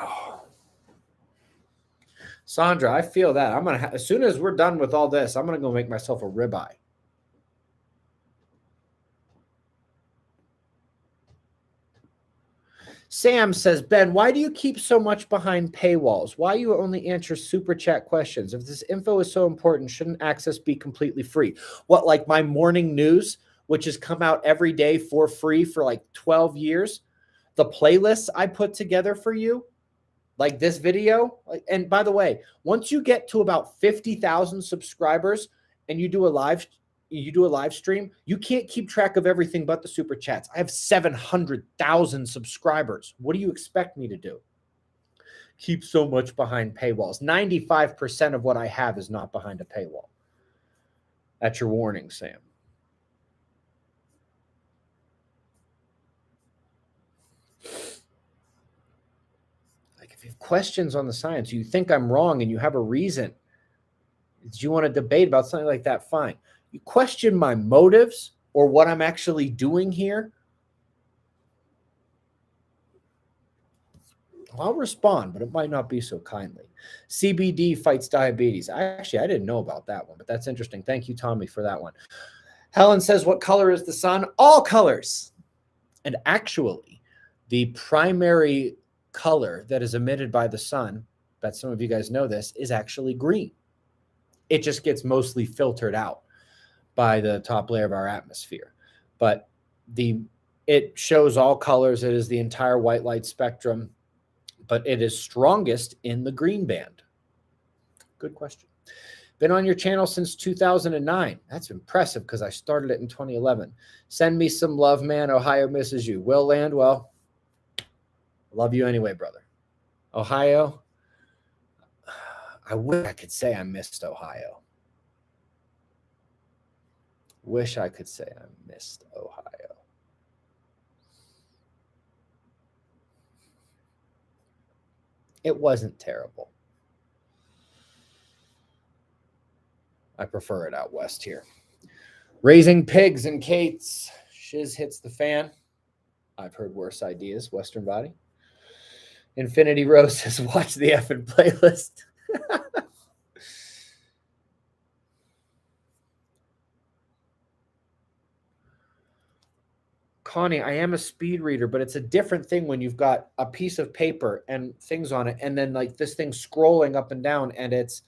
Oh. Sandra, I feel that. I'm going to, as soon as we're done with all this, I'm going to go make myself a ribeye. Sam says, Ben, why do you keep so much behind paywalls? Why you only answer super chat questions? If this info is so important, shouldn't access be completely free? What, like my morning news, which has come out every day for free for like 12 years? The playlists I put together for you, like this video. And by the way, once you get to about 50,000 subscribers and you do a live stream, you can't keep track of everything but the super chats. I have 700,000 subscribers. What do you expect me to do? Keep so much behind paywalls. 95% of what I have is not behind a paywall. That's your warning, Sam. Like, if you have questions on the science, you think I'm wrong and you have a reason, do you want to debate about something like that? Fine. You question my motives or what I'm actually doing here, I'll respond, but it might not be so kindly. CBD fights diabetes. I didn't know about that one, but that's interesting. Thank you, Tommy, for that one. Helen says, what color is the sun? All colors. And actually, the primary color that is emitted by the sun, bet some of you guys know this, is actually green. It just gets mostly filtered out by the top layer of our atmosphere. But it shows all colors. It is the entire white light spectrum, but it is strongest in the green band. Good question. Been on your channel since 2009. That's impressive because I started it in 2011. Send me some love, man. Ohio misses you. Will Landwell, love you anyway, brother. Ohio, I wish I could say I missed Ohio. Wish I could say I missed Ohio. It wasn't terrible. I prefer it out west here. Raising pigs and Kate's. Shiz hits the fan. I've heard worse ideas. Western Body. Infinity Rose says, watch the effing playlist. Connie, I am a speed reader, but it's a different thing when you've got a piece of paper and things on it, and then like this thing scrolling up and down, and it's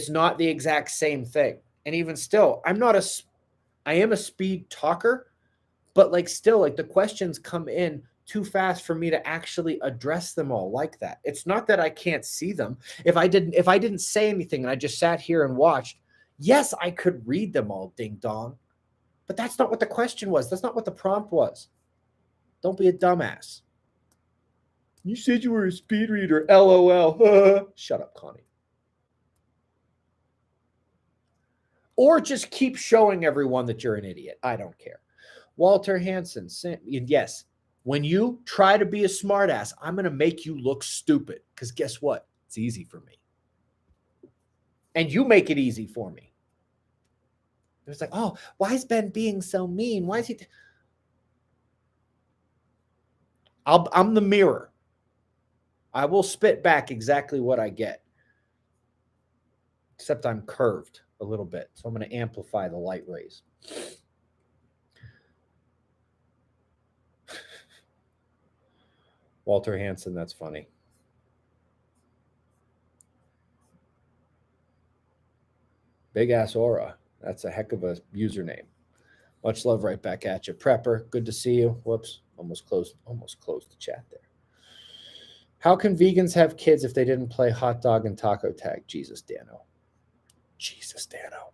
not the exact same thing. And even still, I am a speed talker, but like still, like the questions come in too fast for me to actually address them all like that. It's not that I can't see them. If I didn't say anything and I just sat here and watched, yes, I could read them all, ding dong. But that's not what the question was. That's not what the prompt was. Don't be a dumbass. You said you were a speed reader. LOL. Shut up, Connie. Or just keep showing everyone that you're an idiot. I don't care. Walter Hansen. Yes. When you try to be a smartass, I'm going to make you look stupid. Because guess what? It's easy for me. And you make it easy for me. It was like, oh, why is Ben being so mean? Why is he? I'm the mirror. I will spit back exactly what I get. Except I'm curved a little bit. So I'm going to amplify the light rays. Walter Hansen, that's funny. Big ass aura. That's a heck of a username. Much love right back at you. Prepper, good to see you. Whoops, almost closed the chat there. How can vegans have kids if they didn't play hot dog and taco tag? Jesus, Dano. Jesus, Dano.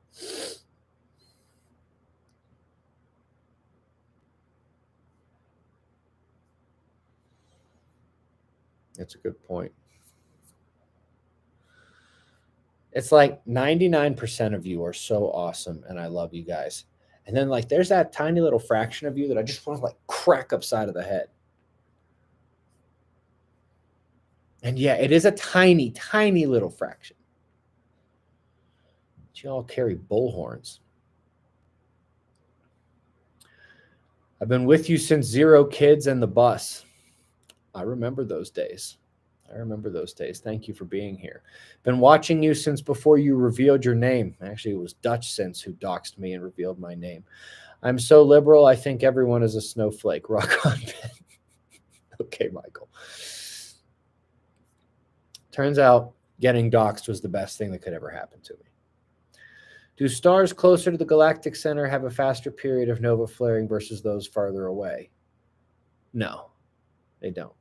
That's a good point. It's like 99% of you are so awesome, and I love you guys. And then like there's that tiny little fraction of you that I just want to like crack upside of the head. And yeah, it is a tiny, tiny little fraction. But you all carry bullhorns. I've been with you since 0 kids and the bus. I remember those days. I remember those days. Thank you for being here. Been watching you since before you revealed your name. Actually, it was Dutch Sense who doxed me and revealed my name. I'm so liberal, I think everyone is a snowflake. Rock on, Ben. Okay, Michael. Turns out getting doxed was the best thing that could ever happen to me. Do stars closer to the galactic center have a faster period of nova flaring versus those farther away? No, they don't.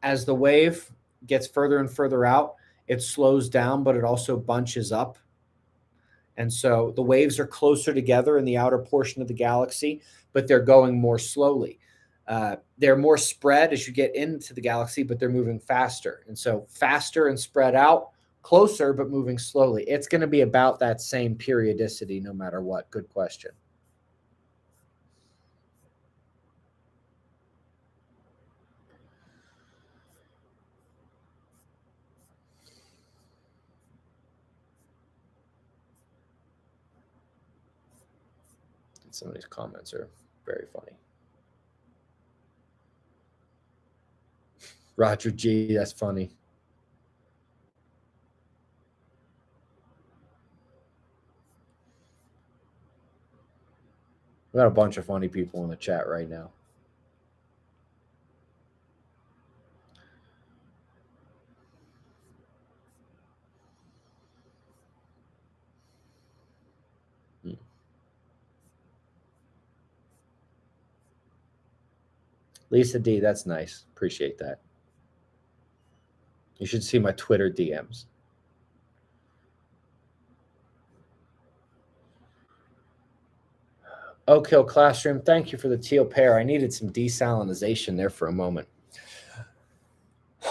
As the wave gets further and further out, it slows down, but it also bunches up. And so the waves are closer together in the outer portion of the galaxy, but they're going more slowly. They're more spread as you get into the galaxy, but they're moving faster. And so faster and spread out, closer, but moving slowly. It's going to be about that same periodicity no matter what. Good question. Some of these comments are very funny. Roger G, that's funny. We got a bunch of funny people in the chat right now. Lisa D, that's nice. Appreciate that. You should see my Twitter DMs. Oak Hill Classroom, thank you for the teal pair. I needed some desalinization there for a moment.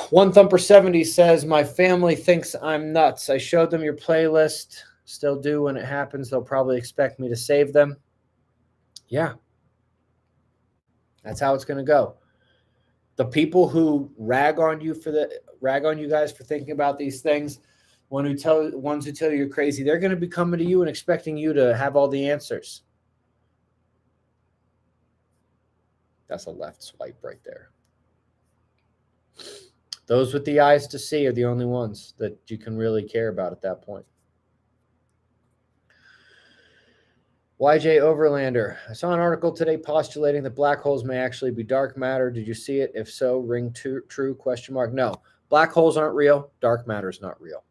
One Thumper 70 says, my family thinks I'm nuts. I showed them your playlist. Still do when it happens. They'll probably expect me to save them. Yeah. That's how it's going to go. The people who rag on you guys for thinking about these things, ones who tell you you're crazy, they're going to be coming to you and expecting you to have all the answers. That's a left swipe right there. Those with the eyes to see are the only ones that you can really care about at that point. YJ Overlander, I saw an article today postulating that black holes may actually be dark matter. Did you see it? If so, ring true, question mark. No, black holes aren't real. Dark matter is not real.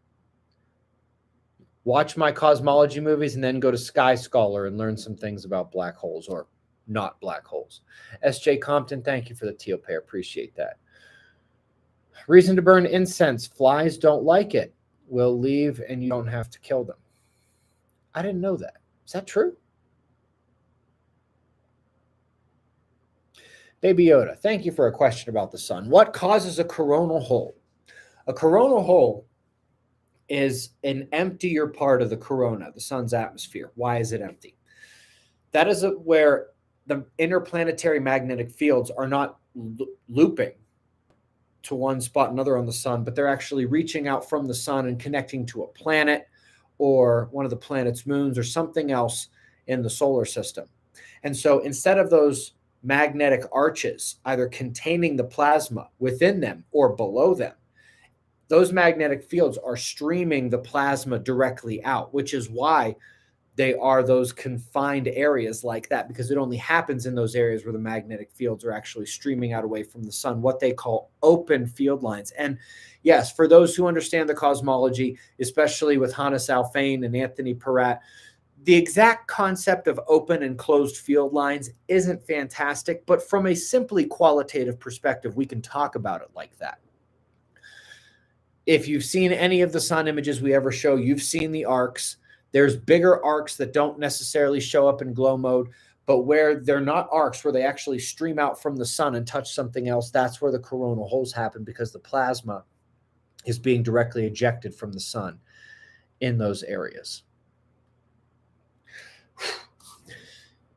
Watch my cosmology movies and then go to Sky Scholar and learn some things about black holes or not black holes. SJ Compton, thank you for the teal pair. Appreciate that. Reason to burn incense. Flies don't like it. Will leave and you don't have to kill them. I didn't know that. Is that true? Baby Yoda, thank you for a question about the sun. What causes a coronal hole? A coronal hole is an emptier part of the corona, the sun's atmosphere. Why is it empty? That is where the interplanetary magnetic fields are not looping to one spot, another on the sun, but they're actually reaching out from the sun and connecting to a planet or one of the planet's moons or something else in the solar system. And so instead of those magnetic arches either containing the plasma within them or below them, those magnetic fields are streaming the plasma directly out, which is why they are those confined areas like that, because it only happens in those areas where the magnetic fields are actually streaming out away from the sun, what they call open field lines. And yes, for those who understand the cosmology, especially with Hannes Alfvén and Anthony Peratt, the exact concept of open and closed field lines isn't fantastic, but from a simply qualitative perspective, we can talk about it like that. If you've seen any of the sun images we ever show, you've seen the arcs. There's bigger arcs that don't necessarily show up in glow mode, but where they're not arcs, where they actually stream out from the sun and touch something else, that's where the coronal holes happen, because the plasma is being directly ejected from the sun. in those areas.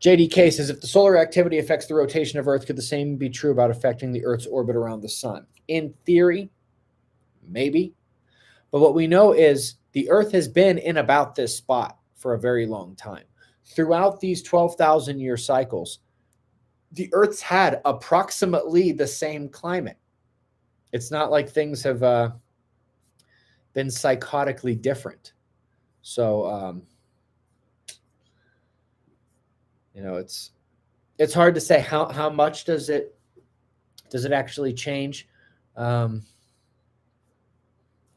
JDK says, if the solar activity affects the rotation of Earth, could the same be true about affecting the Earth's orbit around the sun? In theory, maybe. But what we know is the Earth has been in about this spot for a very long time. Throughout these 12,000-year cycles, the Earth's had approximately the same climate. It's not like things have been psychotically different. So, it's hard to say how much does it actually change. I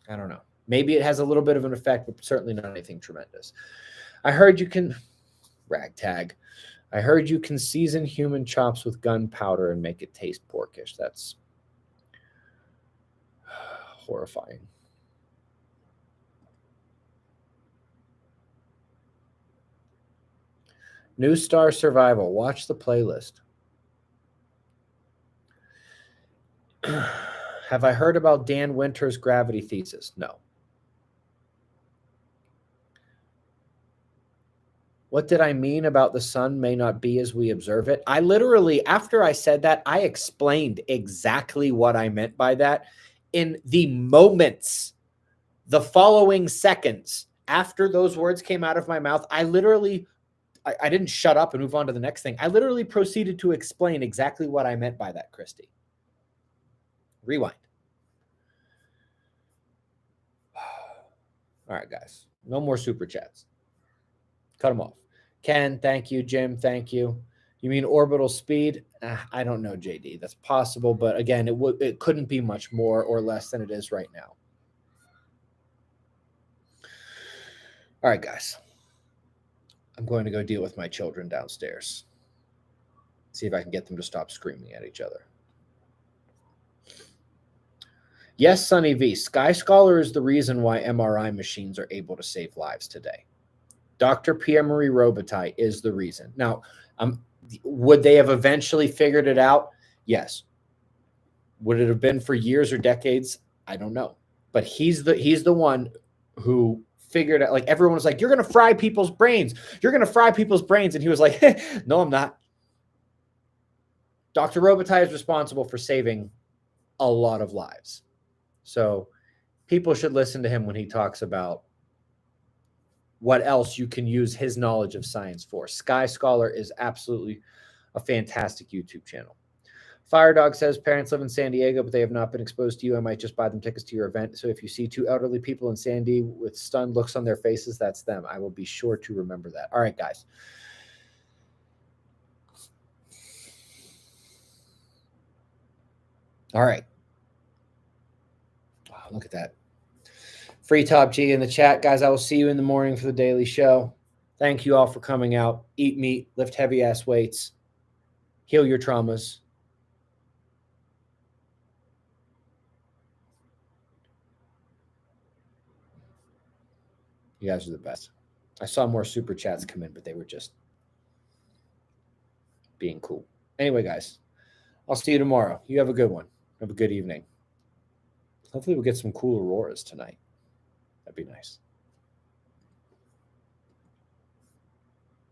don't know. Maybe it has a little bit of an effect, but certainly not anything tremendous. I heard you can ragtag. I heard you can season human chops with gunpowder and make it taste porkish. That's horrifying. New Star Survival. Watch the playlist. Have I heard about Dan Winter's gravity thesis? No. What did I mean about the sun may not be as we observe it? I literally, after I said that, I explained exactly what I meant by that in the moments, the following seconds after those words came out of my mouth. I didn't shut up and move on to the next thing. I literally proceeded to explain exactly what I meant by that, Christy. Rewind. All right, guys. No more super chats. Cut them off. Ken, thank you. Jim, thank you. You mean orbital speed? I don't know, JD. That's possible, but again, it couldn't be much more or less than it is right now. All right, guys. I'm going to go deal with my children downstairs. See if I can get them to stop screaming at each other. Yes, Sunny V. Sky Scholar is the reason why MRI machines are able to save lives today. Dr. Pierre-Marie Robitaille is the reason. Now, would they have eventually figured it out? Yes. Would it have been for years or decades? I don't know. But he's the one who figured out, like, everyone was like, you're going to fry people's brains. You're going to fry people's brains. And he was like, no, I'm not. Dr. Robitaille is responsible for saving a lot of lives. So people should listen to him when he talks about what else you can use his knowledge of science for. Sky Scholar is absolutely a fantastic YouTube channel. Firedog says, parents live in San Diego, but they have not been exposed to you. I might just buy them tickets to your event. So if you see two elderly people in Sandy with stunned looks on their faces, that's them. I will be sure to remember that. All right, guys. All right. Wow, look at that. Free Top G in the chat. Guys, I will see you in the morning for the daily show. Thank you all for coming out. Eat meat, lift heavy-ass weights, heal your traumas. You guys are the best. I saw more super chats come in, but they were just being cool. Anyway, guys, I'll see you tomorrow. You have a good one. Have a good evening. Hopefully we'll get some cool auroras tonight. That'd be nice.